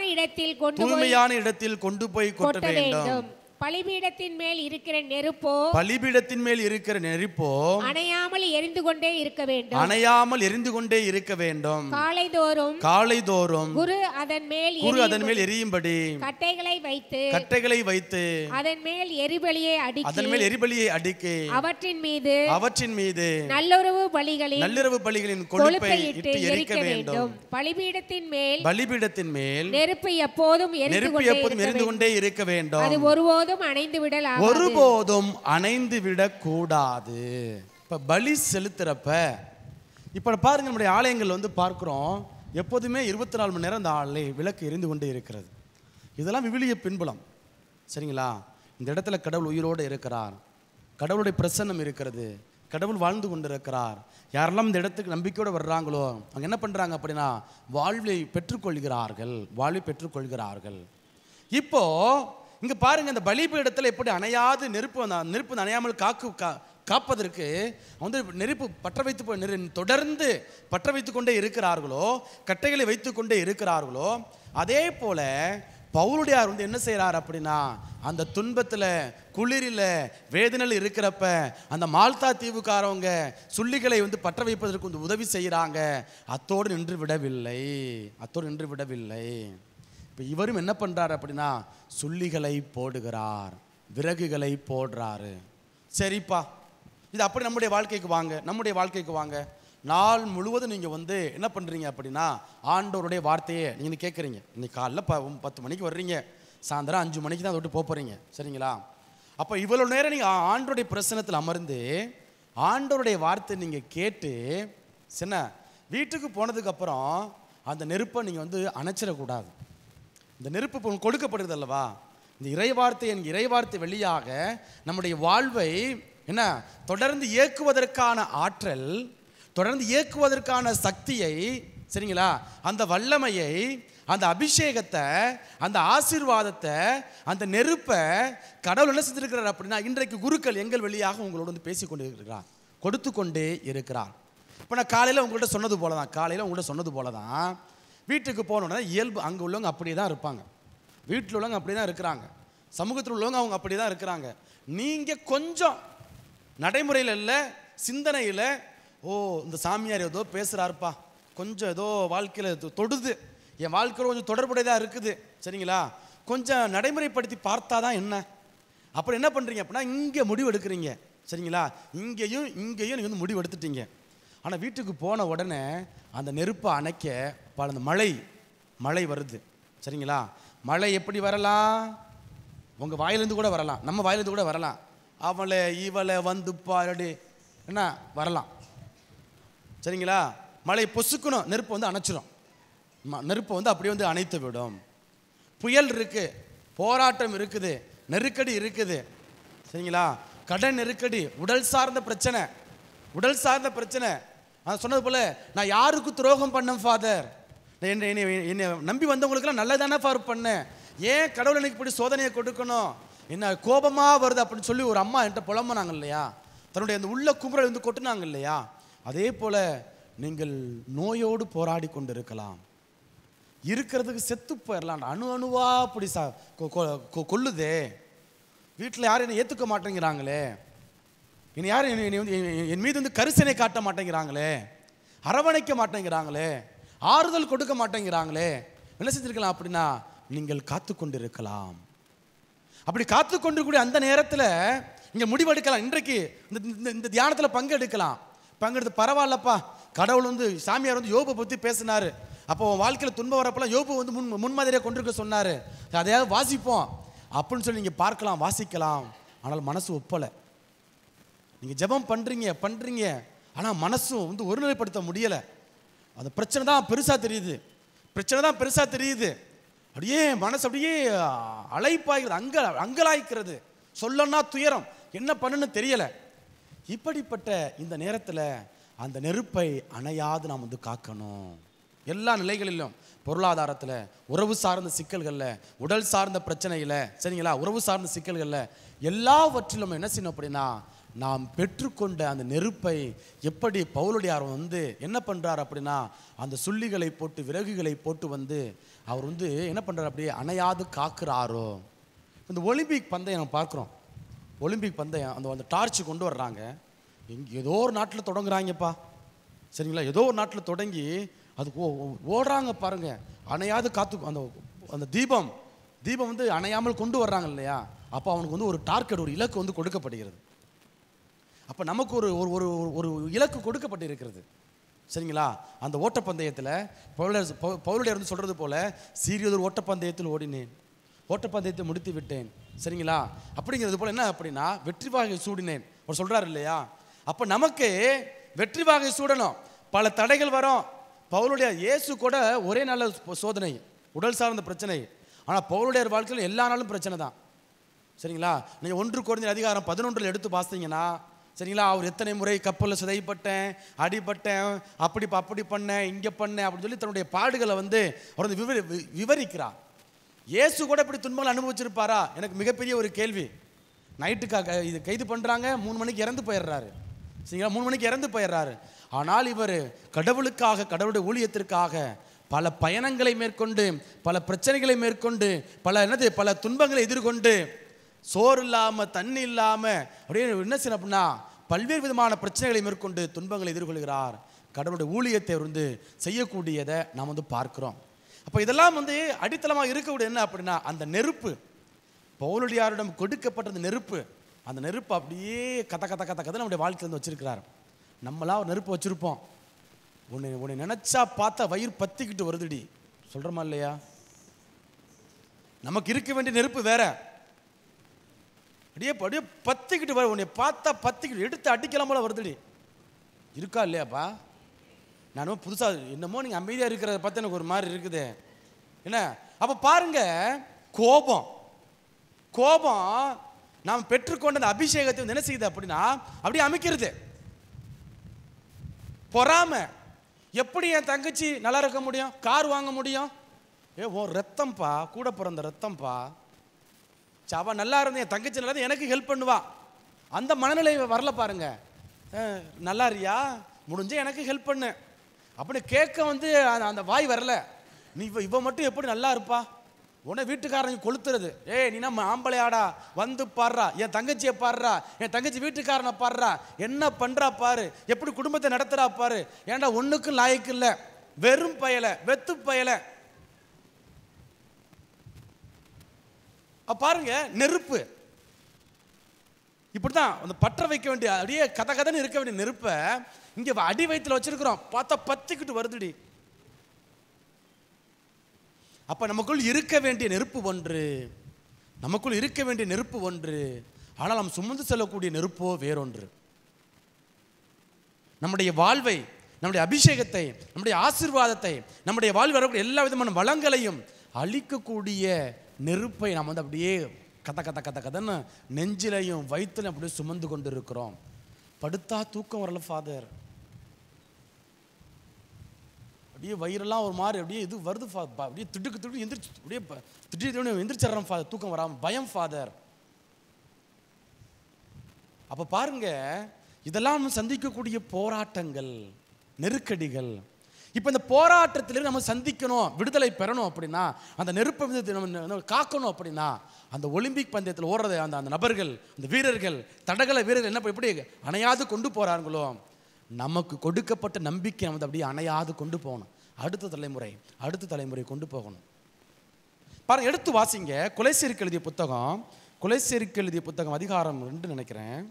இடத்தில் கொண்டு போய் கொட்ட வேண்டும். பலிபீடத்தின் மேல் இருக்கிற நெருப்போ அணையாமல் எரிந்து கொண்டே இருக்க வேண்டும். காலைதோறும் குரு அதன் மேல் எரியும்படி கட்டைகளை வைத்து அதன் மேல் எரிபலியை அடுக்கி அவற்றின் மீது நல்லுறவு பலிகளின் கொழுப்பை இட்டு எரிக்க வேண்டும். பலிபீடத்தின் மேல் நெருப்பு எப்போதும் எரிந்து கொண்டே இருக்க வேண்டும். அது ஒருபோதும் அணைந்து விடக்கூடாது. இப்ப பலி செலுத்துறப்ப இப்ப பாருங்க, நம்முடைய ஆலயங்கள் பார்க்கிறோம், எப்போதுமே 24 மணி நேரம் அந்த விளக்கு எரிந்து கொண்டே இருக்கிறது. இதெல்லாம் விவிலிய பின்புலம். சரிங்களா? இந்த இடத்துல கடவுள் உயிரோடு இருக்கிறார், கடவுளுடைய பிரசன்னம் இருக்கிறது, கடவுள் வாழ்ந்து கொண்டிருக்கிறார். யாரெல்லாம் இந்த இடத்துக்கு நம்பிக்கையோடு வர்றாங்களோ அவங்க என்ன பண்றாங்க அப்படின்னா வாழ்வை பெற்றுக்கொள்கிறார்கள். இப்போ இங்க பாருங்க, இந்த பலிபீடத்தில் எப்படி அணையாது நெருப்பு அணையாமல் காப்பதற்கு நெருப்பு தொடர்ந்து பற்ற வைத்து கொண்டே இருக்கிறார்களோ, கட்டைகளை வைத்து கொண்டே இருக்கிறார்களோ, அதே போல பவுலுடையார் என்ன செய்யறார் அப்படின்னா அந்த துன்பத்துல, குளிரில, வேதனையில் இருக்கிறப்ப அந்த மால்தா தீவுக்காரவங்க சுள்ளிகளை பற்ற வைப்பதற்கு உதவி செய்யறாங்க. அத்தோடு நின்று விடவில்லை. இவரும் என்ன பண்றாரு அப்படின்னா சுள்ளிகளை போடுகிறார், விறகுகளை போடுறாரு. சரிப்பா, இது அப்படி நம்முடைய வாழ்க்கைக்கு வாங்க. நாள் முழுவதும் நீங்க என்ன பண்றீங்க அப்படின்னா ஆண்டவருடைய வார்த்தையை நீங்க கேட்குறீங்க. இன்னைக்கு காலைல 10 மணிக்கு வர்றீங்க, சாயந்தரம் 5 மணிக்கு தான் அதை போக போறீங்க. சரிங்களா? அப்போ இவ்வளவு நேரம் நீங்க ஆண்டவருடைய பிரசன்னத்தில் அமர்ந்து ஆண்டவருடைய வார்த்தை நீங்க கேட்டு வீட்டுக்கு போனதுக்கு அப்புறம் அந்த நெருப்பை நீங்க அணைச்சிடக்கூடாது. இந்த நெருப்பு கொடுக்கப்படுது அல்லவா, இந்த இறைவார்த்தை வழியாக நம்முடைய வாழ்வை தொடர்ந்து இயக்குவதற்கான ஆற்றல், தொடர்ந்து இயக்குவதற்கான சக்தியை, சரிங்களா, அந்த வல்லமையை, அந்த அபிஷேகத்தை, அந்த ஆசீர்வாதத்தை, அந்த நெருப்பை கடவுள் என்ன செஞ்சிருக்கிறார் அப்படின்னா இன்றைக்கு குருக்கள் எங்கள் வழியாக உங்களோடு பேசிக்கொண்டு இருக்கிறார், கொடுத்து கொண்டே இருக்கிறார். இப்போ நான் காலையில் உங்கள்கிட்ட சொன்னது போல தான் வீட்டுக்கு போனோன்னா இயல்பு அங்கே உள்ளவங்க அப்படியே தான் இருப்பாங்க, வீட்டில் உள்ளவங்க அப்படி தான் இருக்கிறாங்க, சமூகத்தில் உள்ளவங்க அவங்க அப்படி தான் இருக்கிறாங்க. நீங்கள் கொஞ்சம் நடைமுறையில் இல்லை, சிந்தனையில், இந்த சாமியார் ஏதோ பேசுகிறாருப்பா, கொஞ்சம் ஏதோ வாழ்க்கையில் தொடுது, என் வாழ்க்கையில் கொஞ்சம் தொடர்புடையதாக இருக்குது, சரிங்களா, கொஞ்சம் நடைமுறைப்படுத்தி பார்த்தா தான் என்ன, அப்புறம் என்ன பண்ணுறீங்க அப்படின்னா இங்கே முடிவு எடுக்கிறீங்க. சரிங்களா? இங்கேயும் நீங்கள் முடிவு எடுத்துட்டீங்க. ஆனால் வீட்டுக்கு போன உடனே அந்த நெருப்பை அணைக்க அந்த மழை வருது. சரிங்களா? மழை எப்படி வரலாம்? உங்கள் வாயிலேருந்து கூட வரலாம், நம்ம வாயிலேருந்து கூட வரலாம். அவளை இவளை பாருடி வரலாம். சரிங்களா? மழை பொசுக்கணும், நெருப்பு அணைச்சிடும், நெருப்பை அப்படியே அணைத்து விடும். புயல் இருக்கு, போராட்டம் இருக்குது, நெருக்கடி இருக்குது. சரிங்களா? கடன் நெருக்கடி, உடல் சார்ந்த பிரச்சனை. நான் சொன்னது போல நான் யாருக்கு துரோகம் பண்ணேன் ஃபாதர், என்னை நம்பி வந்தவங்களுக்கெல்லாம் நல்லதானே ஃபார் பண்ணேன், ஏன் கடவுள் எனக்கு இப்படி சோதனையை கொடுக்கணும், என்ன கோபமாக வருது அப்படின்னு சொல்லி ஒரு அம்மா என்கிட்ட புலம்புனாங்க இல்லையா, தன்னுடைய அந்த உள்ள குமுறல் கொட்டுனாங்க இல்லையா, அதே போல நீங்கள் நோயோடு போராடி கொண்டு இருக்கலாம், இருக்கிறதுக்கு செத்து போயிடலாம், அணுவா அப்படி கொல்லுதே, வீட்டில் யாரும் என்னை ஏற்றுக்க மாட்டேங்கிறாங்களே, என்னை யாரும் என் மீது கரிசனை காட்ட மாட்டேங்கிறாங்களே, அரவணைக்க மாட்டேங்கிறாங்களே, ஆறுதல் கொடுக்க மாட்டேங்கிறாங்களே, என்ன செஞ்சிருக்கலாம் அப்படின்னா நீங்கள் காத்து கொண்டு இருக்கலாம். அப்படி காத்து கொண்டு கூடிய அந்த நேரத்தில் நீங்க முடிவெடுக்கலாம். இன்றைக்கு இந்த தியானத்தில் பங்கெடுத்து பரவாயில்லப்பா, கடவுள் சாமியார் யோபை பற்றி பேசினாரு, அப்போ உன் வாழ்க்கையில் துன்பம் வரப்பெல்லாம் யோபு வந்து முன்மாதிரியாக கொண்டிருக்க சொன்னார். அதையாவது வாசிப்போம் அப்படின்னு சொல்லி நீங்கள் பார்க்கலாம், வாசிக்கலாம். ஆனால் மனசு ஒப்பலை. நீங்கள் ஜெபம் பண்ணுறீங்க, ஆனால் மனசும் வந்து ஒருநிலைப்படுத்த முடியலை. அந்த பிரச்சனை தான் பெருசாக தெரியுது. அப்படியே மனசு அப்படியே அலைப்பாய்கிறது, அங்கலாய்க்கிறது, சொல்லன்னா துயரம், என்ன பண்ணுன்னு தெரியலை. இப்படிப்பட்ட இந்த நேரத்தில் அந்த நெருப்பை அணையாது நாம் வந்து காக்கணும். எல்லா நிலைகளிலும், பொருளாதாரத்தில், உறவு சார்ந்த சிக்கல்களில், உடல் சார்ந்த பிரச்சனையில், சரிங்களா, உறவு சார்ந்த சிக்கல்களில் எல்லாவற்றிலும் என்ன செய்யணும் அப்படின்னா, நாம் பெற்றுக்கொண்ட அந்த நெருப்பை எப்படி பவுலுடையார் வந்து என்ன பண்ணுறார் அப்படின்னா, அந்த சுள்ளிகளை போட்டு விறகுகளை போட்டு வந்து அவர் வந்து என்ன பண்ணுறார், அப்படியே அணையாது காக்குறாரோ. இந்த ஒலிம்பிக் பந்தயம் நம்ம பார்க்குறோம். ஒலிம்பிக் பந்தயம் அந்த டார்ச்சு கொண்டு வர்றாங்க. ஏதோ ஒரு நாட்டில் தொடங்குறாங்கப்பா, சரிங்களா, ஏதோ ஒரு நாட்டில் தொடங்கி அதுக்கு ஓடுறாங்க பாருங்க, அணையாது காத்து அந்த தீபம் வந்து அணையாமல் கொண்டு வர்றாங்க இல்லையா. அப்போ அவனுக்கு வந்து ஒரு டார்கெட், ஒரு இலக்கு வந்து கொடுக்கப்படுகிறது. அப்போ நமக்கு ஒரு ஒரு ஒரு இலக்கு கொடுக்கப்பட்டிருக்கிறது, சரிங்களா. அந்த ஓட்டப்பந்தயத்தில் பவுலுடையார் வந்து சொல்கிறது போல, சீரியதொரு ஓட்டப்பந்தயத்தில் ஓடினேன், ஓட்டப்பந்தயத்தை முடித்து விட்டேன், சரிங்களா. அப்படிங்கிறது போல் என்ன அப்படின்னா, வெற்றி வாகை சூடினேன் அவர் சொல்கிறார் இல்லையா. அப்போ நமக்கு வெற்றி வாகை சூடணும். பல தடைகள் வரும். பவுலுடைய இயேசு கூட ஒரே நல்ல சோதனை, உடல் சார்ந்த பிரச்சனை. ஆனால் பவுலுடைய வாழ்க்கையில் எல்லா நாளும் பிரச்சனை தான், சரிங்களா. நீங்கள் 1 கொரிந்தியர் அதிகாரம் 11 எடுத்து பார்த்தீங்கன்னா, சரிங்களா, அவர் எத்தனை முறை கப்பலில் சிதைப்பட்டேன், அடிப்பட்டேன், அப்படி பண்ணேன், இங்கே பண்ணேன் அப்படின்னு சொல்லி தன்னுடைய பாடுகளை வந்து அவர் வந்து விவரிக்கிறார். இயேசு கூட இப்படி துன்பங்கள் அனுபவிச்சிருப்பாரா? எனக்கு மிகப்பெரிய ஒரு கேள்வி. நைட்டுக்காக இது கைது பண்ணுறாங்க, 3 மணிக்கு இறந்து போயிடுறாரு, சரிங்களா, 3 மணிக்கு இறந்து போயிடுறாரு. ஆனால் இவர் கடவுளுக்காக, கடவுளுடைய ஊழியத்திற்காக பல பயணங்களை மேற்கொண்டு, பல பிரச்சனைகளை மேற்கொண்டு, பல துன்பங்களை எதிர்கொண்டு, சோறு இல்லாமல், தண்ணி இல்லாமல், அப்படியே என்ன செய்யணும் அப்படின்னா, பல்வேறு விதமான பிரச்சனைகளை மேற்கொண்டு துன்பங்களை எதிர்கொள்கிறார். கடவுளுடைய ஊழியத்தை வந்து செய்யக்கூடியதை நாம் வந்து பார்க்கிறோம். அப்போ இதெல்லாம் வந்து அடித்தளமாக இருக்கக்கூடிய என்ன அப்படின்னா, அந்த நெருப்பு, பவுலுடையாரிடம் கொடுக்கப்பட்ட அந்த நெருப்பு அப்படியே கதை நம்முடைய வாழ்க்கையிலேருந்து வச்சிருக்கிறார். நம்மளாம் ஒரு நெருப்பு வச்சுருப்போம். உன்னை நினச்சா பார்த்தா வயிறு பற்றிக்கிட்டு வருதுடி சொல்கிறோமா இல்லையா? நமக்கு இருக்க வேண்டிய நெருப்பு வேற, அப்படியே பற்றிக்கிட்டு வர, உன்னை பார்த்தா பற்றிக்கிட்டு எடுத்து அடிக்கலாம் போல வருதுடி, இருக்கா இல்லையாப்பா? நானும் புதுசாக என்னமோ நீங்கள் அமைதியாக இருக்கிறத பார்த்து எனக்கு ஒரு மாதிரி இருக்குது என்ன. அப்போ பாருங்க, கோபம் நாம் பெற்றுக்கொண்ட அந்த அபிஷேகத்தை என்ன செய்யுது அப்படின்னா, அப்படியே அமைக்கிறது. பொறாமை, எப்படி என் தங்கச்சி நல்லா இருக்க முடியும், கார் வாங்க முடியும், ஓ ரத்தம்பா, கூட பிறந்த ரத்தம்பா, அவ நல்லா இருந்த என் தங்கச்சி நல்லா எனக்கு ஹெல்ப் பண்ணுவா, அந்த மனநிலை வரல பாருங்க. நல்லா இருக்கியா, முடிஞ்ச எனக்கு ஹெல்ப் பண்ணு அப்படி கேட்க வந்து அந்த வாய் வரல. நீ இவ மட்டும் எப்படி நல்லா இருப்பா, உன்னை வீட்டுக்காரங்க கொளுத்துறது, நீ நம்ம ஆம்பளையாடா வந்து பாடுறா, என் தங்கச்சியை பாடுறா, என் தங்கச்சி வீட்டுக்காரனை பாடுறா, என்ன பண்றா பாரு, எப்படி குடும்பத்தை நடத்துறா பாரு, ஏன்டா ஒண்ணுக்கும் லாய்க்கு இல்லை, வெறும் பயல, வெத்து பயல. பாருங்க, நெருப்பு இப்படிதான் அந்த பற்ற வைக்க வேண்டிய, அப்படியே கதன்னு இருக்க வேண்டிய நெருப்பை இங்க அடி வயிற்றுல வச்சிருக்கிறோம், பார்த்தா பத்திக்கிட்டு வருதுடி. அப்ப நமக்குள் இருக்க வேண்டிய நெருப்பு ஒன்று, ஆனால் நாம் சுமந்து செல்லக்கூடிய நெருப்போ வேறொன்று. நம்முடைய வாழ்வை, நம்முடைய அபிஷேகத்தை, நம்முடைய ஆசீர்வாதத்தை, நம்முடைய வாழ்வில் வரக்கூடிய எல்லா விதமான வளங்களையும் அழிக்கக்கூடிய நெருப்பை நாம் வந்து அப்படியே கதன்னு நெஞ்சிலையும் வயிற்றுலையும் அப்படியே சுமந்து கொண்டு இருக்கிறோம். படுத்தா தூக்கம் வரல ஃபாதர், அப்படியே வயிறெல்லாம் ஒரு மாதிரி அப்படியே இது வருது ஃபாதர், அப்படியே திடுக்கு எந்திரிச்சு, அப்படியே திடீர்னு எந்திரிச்சிடறோம் ஃபாதர், தூக்கம் வராமல், பயம் ஃபாதர். அப்போ பாருங்க, இதெல்லாம் சந்திக்கக்கூடிய போராட்டங்கள், நெருக்கடிகள். இப்போ இந்த போராட்டத்திலிருந்து நம்ம சந்திக்கணும், விடுதலை பெறணும் அப்படின்னா, அந்த நெருப்பை நம்ம காக்கணும் அப்படின்னா, அந்த ஒலிம்பிக் பந்தயத்தில் ஓடுறது அந்த நபர்கள், அந்த வீரர்கள், தடகள வீரர்கள் என்ன எப்படி அணையாது கொண்டு போகிறாங்களோ, நமக்கு கொடுக்கப்பட்ட நம்பிக்கை நம்ம அப்படியே அணையாது கொண்டு போகணும். அடுத்த தலைமுறை கொண்டு போகணும். பாருங்க, எடுத்து வாசிங்க கொலைசேரிக்கு எழுதிய புத்தகம் அதிகாரம் 2 நினைக்கிறேன்,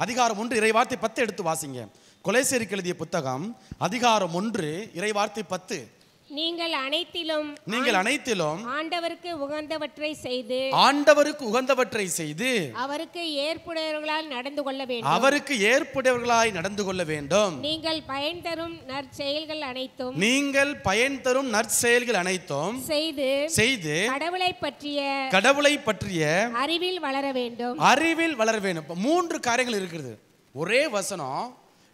அதிகாரம் 1 இறைவார்த்தை 10 எடுத்து வாசிங்க. கொலோசியருக்கு எழுதிய புத்தகம் அதிகாரம் 1 இறைவார்த்தை 10. நீங்கள் அனைத்திலும் ஆண்டவருக்கு உகந்தவற்றை செய்து அவருக்கு ஏற்புடையவர்களாய் நடந்து கொள்ள வேண்டும். நீங்கள் பயன் தரும் நற்செயல்கள் அனைத்தும் செய்து கடவுளை பற்றிய அறிவில் வளர வேண்டும். 3 காரியங்கள் இருக்கிறது. ஒரே வசனம்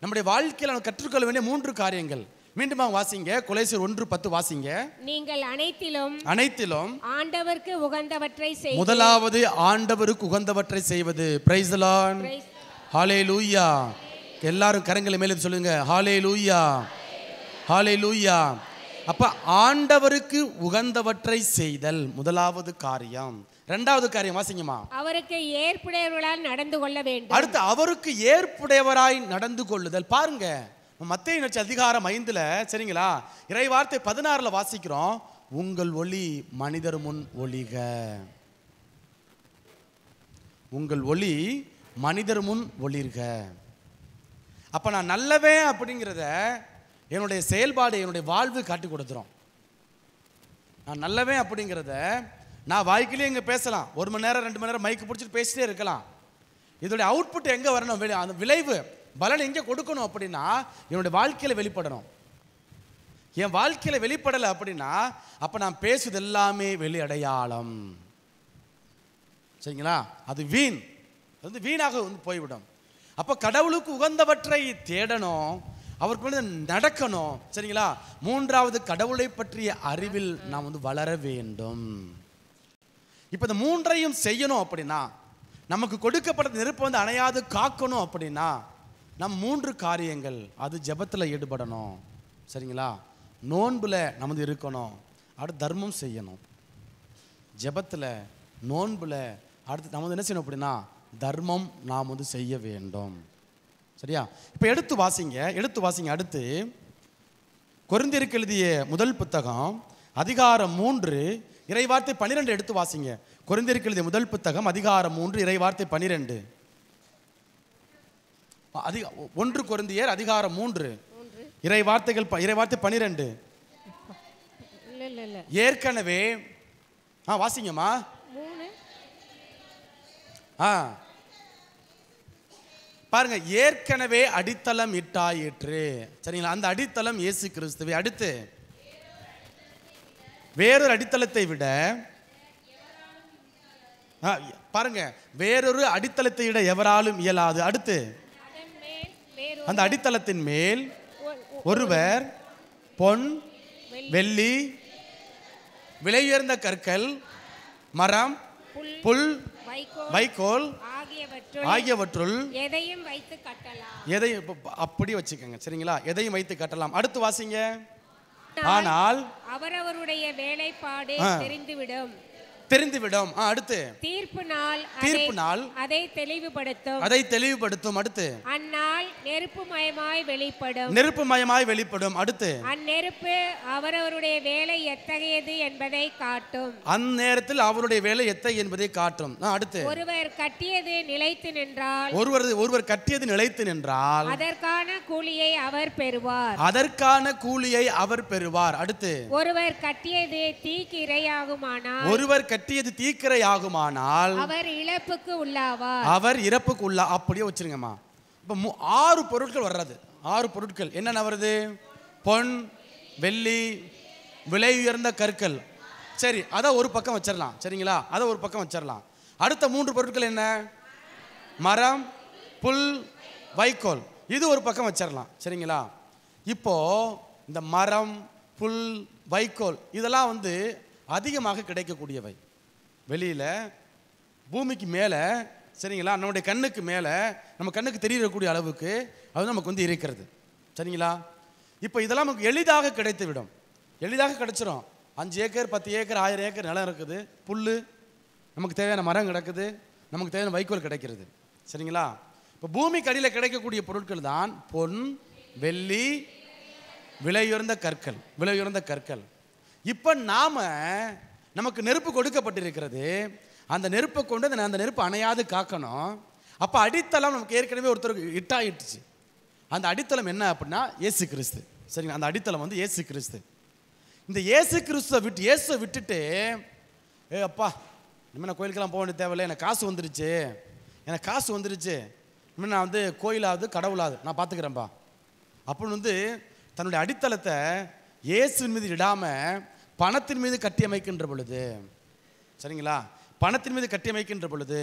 நம்முடைய வாழ்க்கையில் நாம் கற்றுக்கொள்ள வேண்டிய 3 காரியங்கள். மீண்டும் வாசிங்க, கொலோசியர் 1:10 வாசிங்க. நீங்கள் அனைத்திலும் ஆண்டவருக்கு உகந்தவற்றை செய்து. முதலாவது ஆண்டவருக்கு உகந்தவற்றை செய்வது. Praise the Lord. ஹalleluya. எல்லாரும் கரங்களை மேலே சொல்லுங்க, ஹalleluya, ஹalleluya. அப்ப ஆண்டவருக்கு உகந்தவற்றை செய்தல் முதலாவது காரியம். இரண்டாவது காரியம் வாசிங்கம்மா. அவருக்கு ஏற்புடையவராய் நடந்து கொள்ள வேண்டும். அடுத்து அவருக்கு ஏற்புடையவராய் நடந்து கொள்ளுதல். பாருங்க, மத்தேயு நற்செய்தி அதிகாரம் 5 சரிங்களா, இறைவார்த்தை 16 வாசிக்கிறோம். உங்கள் ஒளி மனிதர் முன் ஒளிக. உங்கள் ஒளி மனிதர் முன் ஒளிர்க. அப்ப நான் நல்லவே அப்படிங்கிறத என்னுடைய செயல்பாடு, என்னுடைய வாழ்வு காட்டி கொடுத்துரும். நான் நல்லவே அப்படிங்கிறத நான் வாய்க்கிலேயே இங்கே பேசலாம், 1 மணி நேரம் 2 மணி நேரம் மைக்கு பிடிச்சிட்டு பேசிட்டே இருக்கலாம். இதோடைய அவுட்புட் எங்கே வரணும், அந்த விளைவு பலன் எங்கே கொடுக்கணும் அப்படின்னா என்னுடைய வாழ்க்கையில் வெளிப்படணும். என் வாழ்க்கையில் வெளிப்படலை அப்படின்னா அப்போ நான் பேசுவது எல்லாமே வெளி அடையாளம். சரிங்களா, அது வீண், அது வீணாக போய்விடும். அப்போ கடவுளுக்கு உகந்தவற்றை தேடணும், அவருக்கு நடக்கணும். சரிங்களா, மூன்றாவது கடவுளை பற்றிய அறிவில் நாம் வளர வேண்டும். இப்போ இந்த 3ஐயும் செய்யணும் அப்படின்னா, நமக்கு கொடுக்கப்பட்ட நெருப்பு அணையாது காக்கணும் அப்படின்னா நம் 3 காரியங்கள். அது ஜெபத்தில் ஈடுபடணும். சரிங்களா, நோன்பில் நமது இருக்கணும், அடுத்து தர்மம் செய்யணும். ஜெபத்தில், நோன்பில், அடுத்து நமது என்ன செய்யணும் அப்படின்னா தர்மம் நாம் செய்ய வேண்டும். சரியா, இப்போ எடுத்து வாசிங்க. அடுத்து கொரிந்தியருக்கு எழுதிய முதல் புத்தகம் அதிகாரம் 3 இறைவார்த்தை 12 எடுத்து வாசிங்க. கொரிந்தியருக்கு எழுதிய முதல் புத்தகம் அதிகாரம் 3 இறைவார்த்தை 12. 1 கொரிந்தியர் அதிகாரம் 3 இறைவார்த்தை 12. ஏற்கனவே வாசிங்கம்மா. பாருங்க, ஏற்கனவே அடித்தளம் இட்டாயிற்று. சரிங்களா, அந்த அடித்தளம் இயேசு கிறிஸ்துவே. அடுத்து வேறொரு அடித்தளத்தை விட பாருங்க, வேறொரு அடித்தளத்தை விட எவராலும் இயலாது. அடுத்து அந்த அடித்தளத்தின் மேல் ஒருவர் பொன், வெள்ளி, விலையுயர்ந்த கற்கள், மரம், புல், வைக்கோல் ஆகியவற்றுள் எதையும் வைத்து கட்டலாம். அப்படி வச்சுக்கோங்க. சரிங்களா, எதையும் வைத்து கட்டலாம். அடுத்து வாசிங்க. ஆனால் அவரவருடைய வேலைப்பாடு தெரிந்துவிடும். அடுத்து தீர்ப்பு நாள் அதை தெளிவுபடுத்தும். அடுத்து அந்நாள் நெருப்புமயமாய் வெளிப்படும். அடுத்து அந்நெருப்பு அவரவருடைய வேலை எத்தகையது என்பதை காட்டும். அந்நேரத்தில் அவருடைய வேலை எத்தகையது என்பதை காட்டும். அடுத்து ஒருவர் கட்டியது நிலைத்து நின்றால் அதற்கான கூலியை அவர் பெறுவார். அடுத்து ஒருவர் கட்டியது தீக்கிரை ஆகுமானால் அவர் இறப்புக்கு உள்ளாவார். அப்படியே வச்சிருங்கம்மா. இப்போ 6 பொருட்கள் வர்றது. 6 பொருட்கள் என்னென்ன வருது? பொன், வெள்ளி, விலை உயர்ந்த கற்கள். சரி, அதை ஒரு பக்கம் வச்சிடலாம். சரிங்களா, அதை ஒரு பக்கம் வச்சிடலாம். அடுத்த 3 பொருட்கள் என்ன? மரம், புல், வைக்கோல். இது ஒரு பக்கம் வச்சிடலாம். சரிங்களா, இப்போ இந்த மரம், புல், வைக்கோல் இதெல்லாம் அதிகமாக கிடைக்கக்கூடியவை. வெளியில் பூமிக்கு மேலே, சரிங்களா, நம்முடைய கண்ணுக்கு மேலே, நம்ம கண்ணுக்கு தெரியக்கூடிய அளவுக்கு அது நமக்கு இருக்கிறது. சரிங்களா, இப்போ இதெல்லாம் நமக்கு எளிதாக கிடைத்துவிடும். எளிதாக கிடைச்சிடும். 5 ஏக்கர் 10 ஏக்கர் 1000 ஏக்கர் நிலம் இருக்குது, புல், நமக்கு தேவையான மரம் கிடக்குது, நமக்கு தேவையான வைக்கோல் கிடைக்கிறது. சரிங்களா, இப்போ பூமிக்கு அடியில் கிடைக்கக்கூடிய பொருட்கள் தான் பொன், வெள்ளி, விலையுயர்ந்த கற்கள். இப்போ நமக்கு நெருப்பு கொடுக்கப்பட்டிருக்கிறது. அந்த நெருப்பை கொண்டு அந்த நெருப்பு அணையாது காக்கணும். அப்போ அடித்தளம் நமக்கு ஏற்கனவே ஒருத்தருக்கு இட்டாயிடுச்சு. அந்த அடித்தளம் என்ன அப்படின்னா இயேசு கிறிஸ்து. சரிங்களா? அந்த அடித்தளம் வந்து இயேசு கிறிஸ்து. இந்த இயேசு கிறிஸ்துவை இயேசுவை விட்டுட்டு அப்பா இனிமேல் நான் கோயிலுக்கெல்லாம் போக வேண்டிய தேவையில்லை, எனக்கு காசு வந்துருச்சு, இனிமேல் நான் வந்து கோயிலாவது கடவுளாவது நான் பார்த்துக்கிறேன்ப்பா அப்படின்னு தன்னுடைய அடித்தளத்தை இயேசுவின் மீது இடாமல் பணத்தின் மீது கட்டியமைக்கின்ற பொழுது, சரிங்களா, பணத்தின் மீது கட்டியமைக்கின்ற பொழுது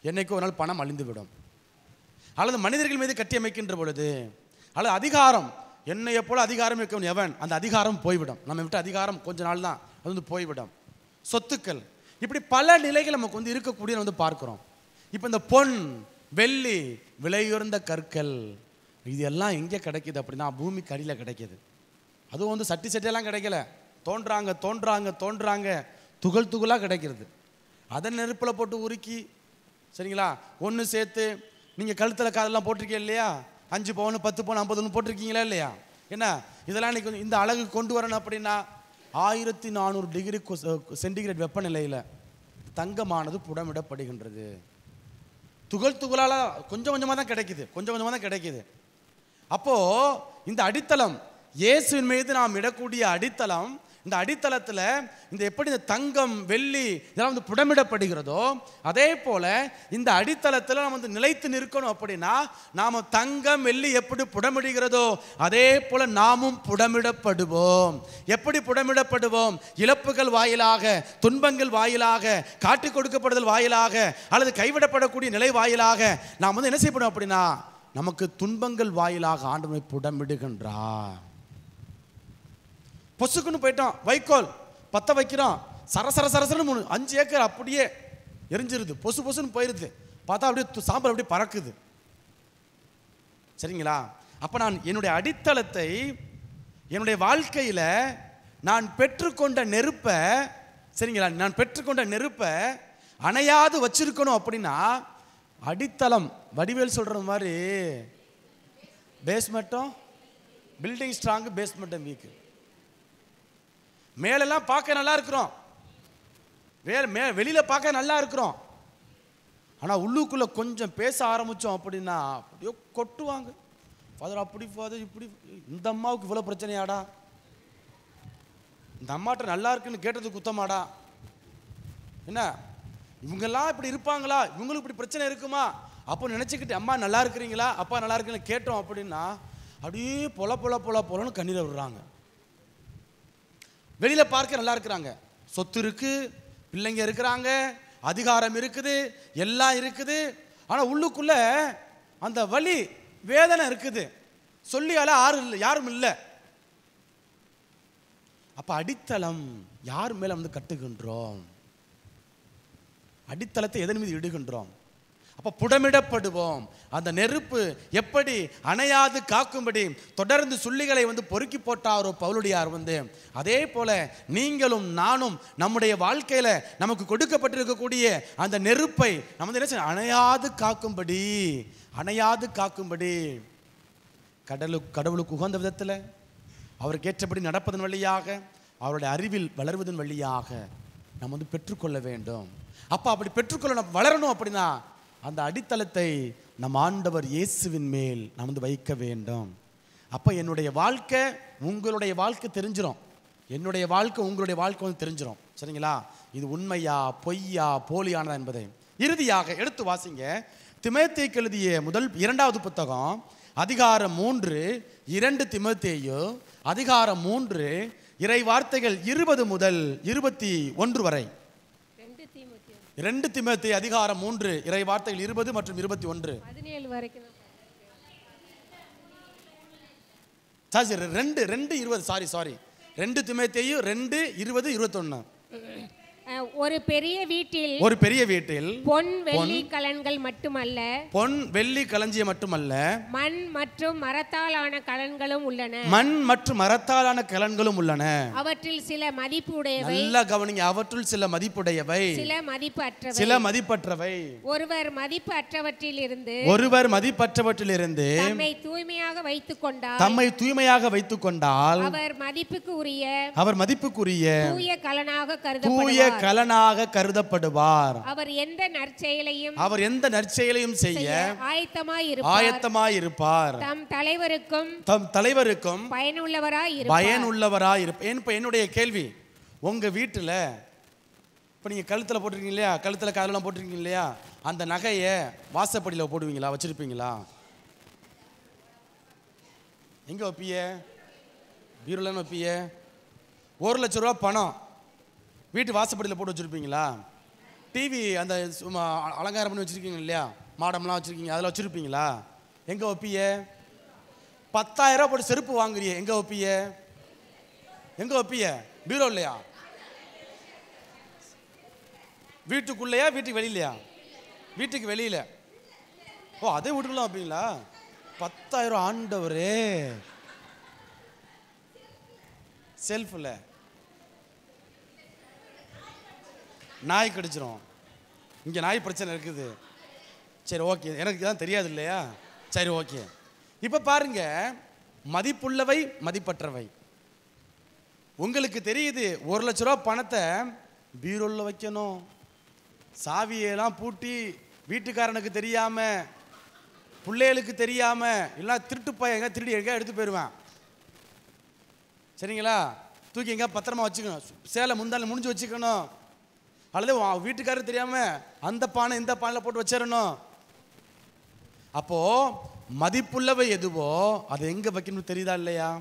என்னைக்கோ ஒரு நாள் பணம் அழிந்து விடும். அல்லது மனிதர்கள் மீது கட்டியமைக்கின்ற பொழுது, அல்லது அதிகாரம், என்னையை போல அதிகாரம் இருக்கவன் எவன், அந்த அதிகாரம் போய்விடும். நம்ம விட்டு அதிகாரம் கொஞ்ச நாள் தான், அது போய்விடும். சொத்துக்கள், இப்படி பல நிலைகள் நமக்கு இருக்கக்கூடிய பார்க்கிறோம். இப்போ இந்த பொன், வெள்ளி, விலையுயர்ந்த கற்கள், இது எல்லாம் எங்கே கிடைக்கிது அப்படின்னா பூமிக்கு அடியில் கிடைக்கிது. அதுவும் சட்டி சட்டியெல்லாம் கிடைக்கல, தோன்றாங்க துகள் துகளாக கிடைக்கிறது. அதை நெருப்பில் போட்டு உருக்கி, சரிங்களா, ஒன்று சேர்த்து நீங்கள் கழுத்தில் காதெல்லாம் போட்டிருக்கீங்க இல்லையா, 5 பவுன் 10 பவுன் 50 போட்டிருக்கீங்களா இல்லையா? என்ன இதெல்லாம் இன்னைக்கு இந்த அழகு கொண்டு வரணும் அப்படின்னா 1400 டிகிரி சென்டிகிரேட் வெப்பநிலையில் தங்கமானது புடமிடப்படுகின்றது. துகள் துகளால் கொஞ்சம் கொஞ்சமாக தான் கிடைக்குது. அப்போது இந்த அடித்தளம், இயேசுவின் மீது நாம் இடக்கூடிய அடித்தளம், இந்த அடித்தளத்தில் இந்த எப்படி இந்த தங்கம் வெள்ளி இதெல்லாம் புடமிடப்படுகிறதோ அதே போல இந்த அடித்தளத்தில் நாம் நிலைத்து நிற்கணும். அப்படின்னா நாம் தங்கம் வெள்ளி எப்படி புடமிடுகிறதோ அதே போல நாமும் புடமிடப்படுவோம். எப்படி புடமிடப்படுவோம்? இழப்புகள் வாயிலாக, துன்பங்கள் வாயிலாக, காட்டிக் கொடுக்கப்படுதல் வாயிலாக, அல்லது கைவிடப்படக்கூடிய நிலை வாயிலாக நாம் என்ன செய்யப்படும் அப்படின்னா நமக்கு துன்பங்கள் வாயிலாக ஆண்டவரை புடமிடுகின்றார். பொசுக்குன்னு போயிட்டோம், வைக்கோல் பற்ற வைக்கிறோம், சரசரன்னு 5 ஏக்கர் அப்படியே எரிஞ்சிருது, பொசுன்னு போயிருது, பார்த்தா அப்படியே சாம்பல் அப்படியே பறக்குது. சரிங்களா? அப்போ நான் என்னுடைய அடித்தளத்தை, என்னுடைய வாழ்க்கையில் நான் பெற்றுக்கொண்ட நெருப்பை, சரிங்களா, நான் பெற்றுக்கொண்ட நெருப்பை அணையாது வச்சிருக்கணும். அப்படின்னா அடித்தளம், வடிவேல் சொல்கிறது மாதிரி பேஸ்மெண்ட்டும் பில்டிங் ஸ்ட்ராங்கு, பேஸ்மெண்ட்டும் வீக்கு. மேலெல்லாம் பார்க்க நல்லா இருக்கிறோம், வெளியில் பார்க்க நல்லா இருக்கிறோம், ஆனால் உள்ளுக்குள்ளே கொஞ்சம் பேச ஆரம்பித்தோம் அப்படின்னா அப்படியே கொட்டுவாங்க. ஃபாதர் அப்படி, ஃபாதர் இப்படி, இந்த அம்மாவுக்கு இவ்வளோ பிரச்சனையாடா, இந்த அம்மாட்ட நல்லா இருக்குன்னு கேட்டது குத்தமாடா, என்ன இவங்கெல்லாம் இப்படி இருப்பாங்களா, இவங்களுக்கு இப்படி பிரச்சனை இருக்குமா அப்போ நினச்சிக்கிட்டு அம்மா நல்லா இருக்கிறீங்களா, அப்பா நல்லா இருக்குன்னு கேட்டோம் அப்படின்னா அப்படியே பொலன்னு கண்ணீரை விடுறாங்க. வெளியில் பார்க்க நல்லா இருக்கிறாங்க, சொத்து இருக்கு, பிள்ளைங்க இருக்கிறாங்க, அதிகாரம் இருக்குது, எல்லாம் இருக்குது, ஆனால் உள்ளுக்குள்ள அந்த வலி வேதனை இருக்குது, சொல்லியால யாரும் இல்லை. அப்போ அடித்தளம் யார் மேலே கட்டுகின்றோம்? அடித்தளத்தை எதன் மீது இடுகின்றோம்? அப்போ புடமிடப்படுவோம். அந்த நெருப்பு எப்படி அணையாது காக்கும்படி தொடர்ந்து சுள்ளிகளை பொறுக்கி போட்டாரோ பவுலடியார் அதே போல நீங்களும் நானும் நம்முடைய வாழ்க்கையில் நமக்கு கொடுக்கப்பட்டிருக்கக்கூடிய அந்த நெருப்பை நம்ம என்ன செய்யணும்? அணையாது காக்கும்படி கடவுளுக்கு உகந்த விதத்தில் அவருக்கு ஏற்றபடி நடப்பதன் வழியாக, அவருடைய அறிவில் வளர்வதன் வழியாக நம்ம பெற்றுக்கொள்ள வேண்டும். அப்போ அப்படி பெற்றுக்கொள்ள நம்ம வளரணும் அப்படின்னா அந்த அடித்தளத்தை நம் ஆண்டவர் இயேசுவின் மேல் நாம் வைக்க வேண்டும். அப்போ என்னுடைய வாழ்க்கை உங்களுடைய வாழ்க்கை தெரிஞ்சிடும், என்னுடைய வாழ்க்கை உங்களுடைய வாழ்க்கை தெரிஞ்சிடும். சரிங்களா? இது உண்மையா பொய்யா போலியானதா என்பதை இறுதியாக எடுத்து வாசிங்க. தீமோத்தேயுக்கு எழுதிய 2வது புத்தகம் அதிகாரம் 3, 2 தீமோத்தேயு அதிகாரம் 3 இறை வார்த்தைகள் 20 முதல் 21 வரை. 2 தீமோத்தேயு அதிகாரம் 3 இறை வார்த்தைகள் 20 மற்றும் 21 17 வரைக்கும். 2 தீமோத்தேயு 2 20 21. ஒரு பெரிய வீட்டில் பொன் வெள்ளி கலன்கள் மட்டுமல்ல, பொன் வெள்ளி களஞ்சியம் மட்டுமல்ல, மண் மற்றும் மரத்தாலான கலன்களும் உள்ளன. அவற்றில் சில மதிப்புடையவை. நல்ல கவனிங்க, அவற்றுள் சில மதிப்புடையவை, சில மதிப்பற்றவை. ஒருவர் மதிப்பு அற்றவற்றிலிருந்து தம்மை தூய்மையாக வைத்துக் கொண்டால் அவர் மதிப்புக்கு உரிய தூய கலனாக கருதப்படுவார். அவர் எந்த நற்செயலையும் செய்ய ஆயத்தமாய் இருப்பார். தம் தலைவருக்கும் பயனுள்ளவராய் இருப்பார். இப்ப என்னுடைய கேள்வி, உங்க வீட்டுல இப்ப நீங்க கழுத்துல போட்டிருக்கீங்க இல்லையா, கழுத்துல காதெல்லாம் போட்டிருக்கீங்க இல்லையா, அந்த நகையை வாசப்படியில போடுவீங்களா, வச்சிருப்பீங்களா? எங்க வைப்பீங்க? பீரோல வைப்பீங்க. 1 லட்சம் ரூபா பணம் வீட்டு வாசப்படியில் போட்டு வச்சுருப்பீங்களா? டிவி அந்த அலங்காரம் பண்ணி வச்சுருக்கீங்க இல்லையா, மாடம்லாம் வச்சுருக்கீங்க, அதில் வச்சுருப்பீங்களா? எங்கே வைப்பீங்க? 10,000 ரூபா போட்டு செருப்பு வாங்குறிய, எங்கே வைப்பீங்க? பீரோ இல்லையா? வீட்டுக்குள்ளையா வீட்டுக்கு வெளியிலையா? வீட்டுக்கு வெளியில. ஓ, அதே வீட்டுக்குள்ள வைப்பீங்களா? 10,000 ஆண்டவரே. செல்ஃபில் நாய் கடிச்சிரும். இங்கே நாய் பிரச்சனை இருக்குது. சரி, ஓகே, எனக்கு தான் தெரியாது இல்லையா? சரி, ஓகே. இப்போ பாருங்க, மதிப்புள்ளவை மதிப்பற்றவை. உங்களுக்கு தெரியுது 1 லட்ச ரூபா பணத்தை பீரோவில் வைக்கணும், சாவியெல்லாம் பூட்டி வீட்டுக்காரனுக்கு தெரியாம, பிள்ளைகளுக்கு தெரியாம, இல்லைன்னா திருட்டு பையங்க திருடி எங்க எடுத்து போயிடுவேன். சரிங்களா? தூக்கி எங்க பத்திரமா வச்சுக்கணும், சேலை முந்தால முடிஞ்சு வச்சுக்கணும், அல்லது வீட்டுக்காரர் தெரியாம அந்த பானை இந்த பானையில் போட்டு வச்சிடணும். அப்போ மதிப்புள்ளவை எதுவோ அதை எங்க வைக்கணும் தெரியுதா இல்லையா?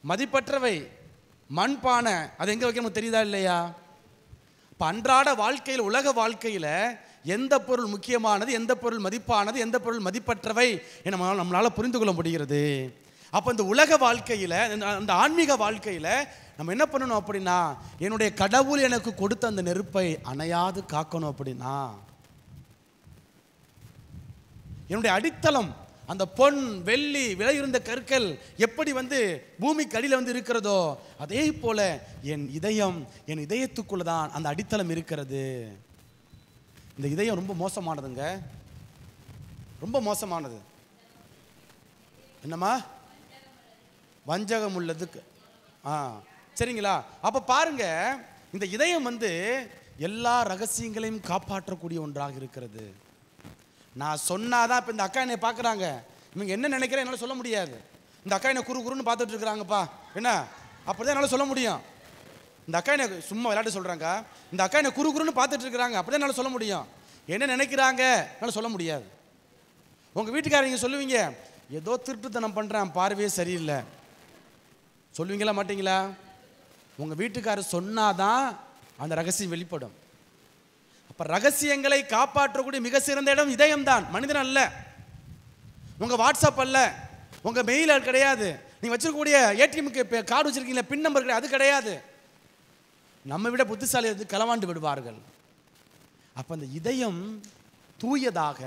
மதிப்பற்றவை மண் பானை அதை எங்க வைக்கணும் தெரியுதா இல்லையா? இப்போ அன்றாட வாழ்க்கையில், உலக வாழ்க்கையில் எந்த பொருள் முக்கியமானது, எந்த பொருள் மதிப்பானது, எந்த பொருள் மதிப்பற்றவை நம்மளால புரிந்து கொள்ள முடிகிறது. அப்போ இந்த உலக வாழ்க்கையில், அந்த ஆன்மீக வாழ்க்கையில் நம்ம என்ன பண்ணணும் அப்படின்னா, என்னுடைய கடவுள் எனக்கு கொடுத்த அந்த நெருப்பை அணையாது காக்கணும். அப்படின்னா என்னுடைய அடித்தளம், அந்த பொன் வெள்ளி விலை இருந்த கற்கள் எப்படி பூமிக்கு அடியில் இருக்கிறதோ, அதே போல என் இதயத்துக்குள்ள தான் அந்த அடித்தளம் இருக்கிறது. இந்த இதயம் ரொம்ப மோசமானதுங்க, ரொம்ப மோசமானது. என்னம்மா? வஞ்சகம் உள்ளதுக்கு. சரிங்களா? அப்ப பாருங்க, இந்த இதயம் எல்லா ரகசியங்களையும் காப்பாற்றக்கூடிய ஒன்றாக இருக்கிறது. நான் சொன்னாதான் இப்ப இந்த அக்கா என்னை பார்க்குறாங்க, இவங்க என்ன நினைக்கிறேன் என்னால் சொல்ல முடியாது. இந்த அக்கா என்ன குறுன்னு பார்த்துட்டு இருக்கிறாங்கப்பா, என்ன அப்படிதான் என்னால் சொல்ல முடியும். இந்த அக்கா என்ன சும்மா விளையாட்டு சொல்றாங்க, இந்த அக்கா என்ன குறுன்னு பார்த்துட்டு இருக்கிறாங்க, அப்படிதான் என்னால் சொல்ல முடியும். என்ன நினைக்கிறாங்க என்னால் சொல்ல முடியாது. உங்க வீட்டுக்காரங்க சொல்லுவீங்க, ஏதோ திருட்டுத்தனம் பண்றேன், பார்வையே சரியில்லை, சொல்லுவீங்களா மாட்டீங்களா? உங்க வீட்டுக்காரர் சொன்னாதான் அந்த ரகசியம் வெளிப்படும். அப்ப ரகசியங்களை காப்பாற்றக்கூடிய மிக சிறந்த இடம் இதயம் தான், மனிதன் அல்ல. உங்க வாட்ஸ்அப் அல்ல, உங்க மெயில் கிடையாது, நீங்க வச்சிருக்கக்கூடிய ஏடிஎம்க்கு கார்டு வச்சிருக்கீங்களா, பின் நம்பர் கிடையாது, அது கிடையாது. நம்ம விட புத்திசாலி களவாண்டு விடுவார்கள். அப்ப அந்த இதயம் தூயதாக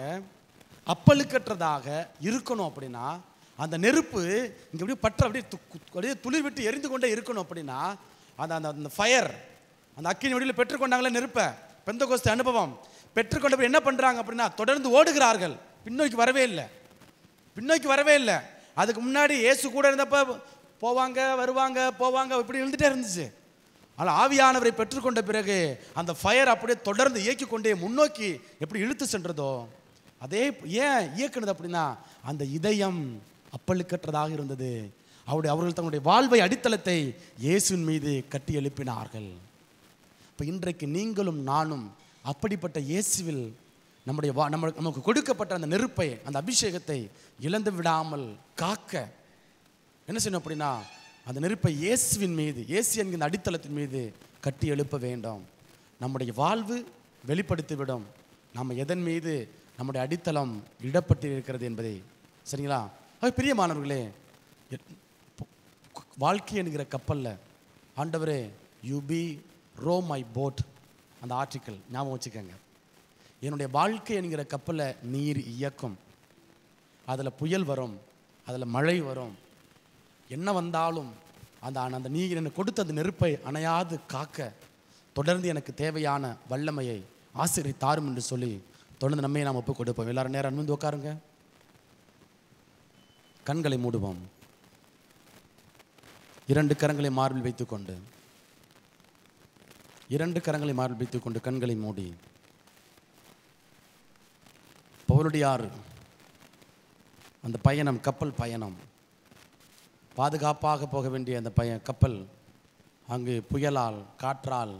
அப்பழுக்கற்றதாக இருக்கணும். அப்படின்னா அந்த நெருப்பு இங்கே அப்படியே பற்ற அப்படியே துளிர் விட்டு எரிந்து கொண்டே இருக்கணும். அப்படின்னா அந்த அந்த ஃபயர், அந்த அக்கினி வடிவில் பெற்றுக்கொண்டாங்களே நெருப்பை, பெந்தகோஸ்து அனுபவம் பெற்றுக்கொண்டப்ப என்ன பண்ணுறாங்க அப்படின்னா தொடர்ந்து ஓடுகிறார்கள், பின்னோக்கி வரவே இல்லை. அதுக்கு முன்னாடி இயேசு கூட இருந்தப்ப போவாங்க வருவாங்க இப்படி இருந்துகிட்டே இருந்துச்சு. ஆனால் ஆவியானவரை பெற்றுக்கொண்ட பிறகு அந்த ஃபயர் அப்படியே தொடர்ந்து இயக்கி கொண்டே முன்னோக்கி எப்படி இழுத்து சென்றதோ, அதே ஏன் இயக்குனது அப்படின்னா அந்த இதயம் அப்பழுக்கற்றதாக இருந்தது. அவர்கள் தங்களுடைய வாழ்வை அடித்தளத்தை இயேசுவின் மீது கட்டி எழுப்பினார்கள். இப்போ இன்றைக்கு நீங்களும் நானும் அப்படிப்பட்ட இயேசுவில் நமக்கு கொடுக்கப்பட்ட அந்த நெருப்பை, அந்த அபிஷேகத்தை இழந்து விடாமல் காக்க என்ன செய்யணும் அப்படின்னா அந்த நெருப்பை இயேசுவின் மீது, இயேசு என்கிற அடித்தளத்தின் மீது கட்டி எழுப்ப வேண்டும். நம்முடைய வாழ்வு வெளிப்படுத்திவிடும் நம்ம எதன் மீது நம்முடைய அடித்தளம் இடப்பட்டு இருக்கிறது என்பதை. சரிங்களா? பிரியமானவர்களே, வாழ்க்கை என்கிற கப்பலில் ஆண்டவரே you be row my boat, அந்த ஆர்டிக்கல் ஞாபகம் வச்சுக்கோங்க. என்னுடைய வாழ்க்கை என்கிற கப்பலில் நீர் இயக்கும், அதில் புயல் வரும், அதில் மழை வரும், என்ன வந்தாலும் அந்த நீர் எனக்கு கொடுத்த அந்த நெருப்பை அணையாது காக்க தொடர்ந்து எனக்கு தேவையான வல்லமையை ஆசிரியர் தாரும் என்று சொல்லி தொடர்ந்து நம்மை நாம் ஒப்புக் கொடுப்போம். எல்லாரும் நேரம் அனுமதி உட்காருங்க, கண்களை மூடுவோம், 2 கரங்களை மார்பில் வைத்துக்கொண்டு 2 கரங்களை மார்பில் வைத்துக் கொண்டு கண்களை மூடி பவுலடியார் அந்த பயணம், கப்பல் பயணம், பாதுகாப்பாக போக வேண்டிய அந்த கப்பல் அங்கு புயலால் காற்றால்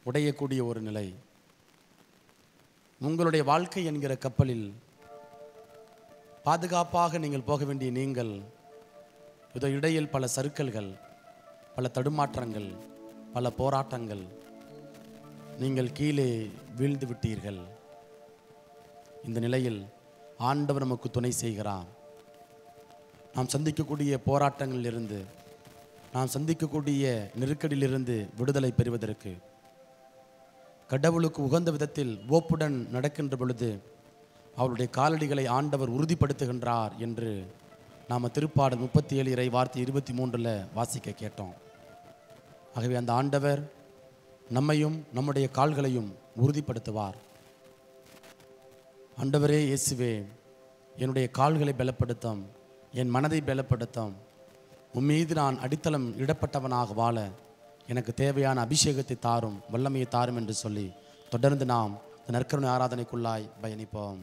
உடையக்கூடிய ஒரு நிலை. உங்களுடைய வாழ்க்கை என்கிற கப்பலில் பாதுகாப்பாக நீங்கள் போக வேண்டிய நீங்கள் இதோ இடையில் பல சறுக்கல்கள், பல தடுமாற்றங்கள், பல போராட்டங்கள், நீங்கள் கீழே வீழ்ந்து விட்டீர்கள். இந்த நிலையில் ஆண்டவர் நமக்கு துணை செய்கிறார். நாம் சந்திக்கக்கூடிய போராட்டங்களிலிருந்து, நாம் சந்திக்கக்கூடிய நெருக்கடியிலிருந்து விடுதலை பெறுவதற்கு கடவுளுக்கு உகந்த விதத்தில் ஓப்புடன் நடக்கின்ற பொழுது அவருடைய காலடிகளை ஆண்டவர் உறுதிப்படுத்துகின்றார் என்று நாம் திருப்பாடல் 37 இறை வார்த்தை 23 வாசிக்க கேட்டோம். ஆகவே அந்த ஆண்டவர் நம்மையும் நம்முடைய கால்களையும் உறுதிப்படுத்துவார். ஆண்டவரே இயேசுவே, என்னுடைய கால்களை பலப்படுத்தும், என் மனதை பலப்படுத்தும், உம்மீது நான் அடித்தளம் இடப்பட்டவனாக வாழ எனக்கு தேவையான அபிஷேகத்தை தாரும், வல்லமையை தாரும் என்று சொல்லி தொடர்ந்து நாம் இந்த நற்கருணை ஆராதனைக்குள்ளாய் பயணிப்போம்.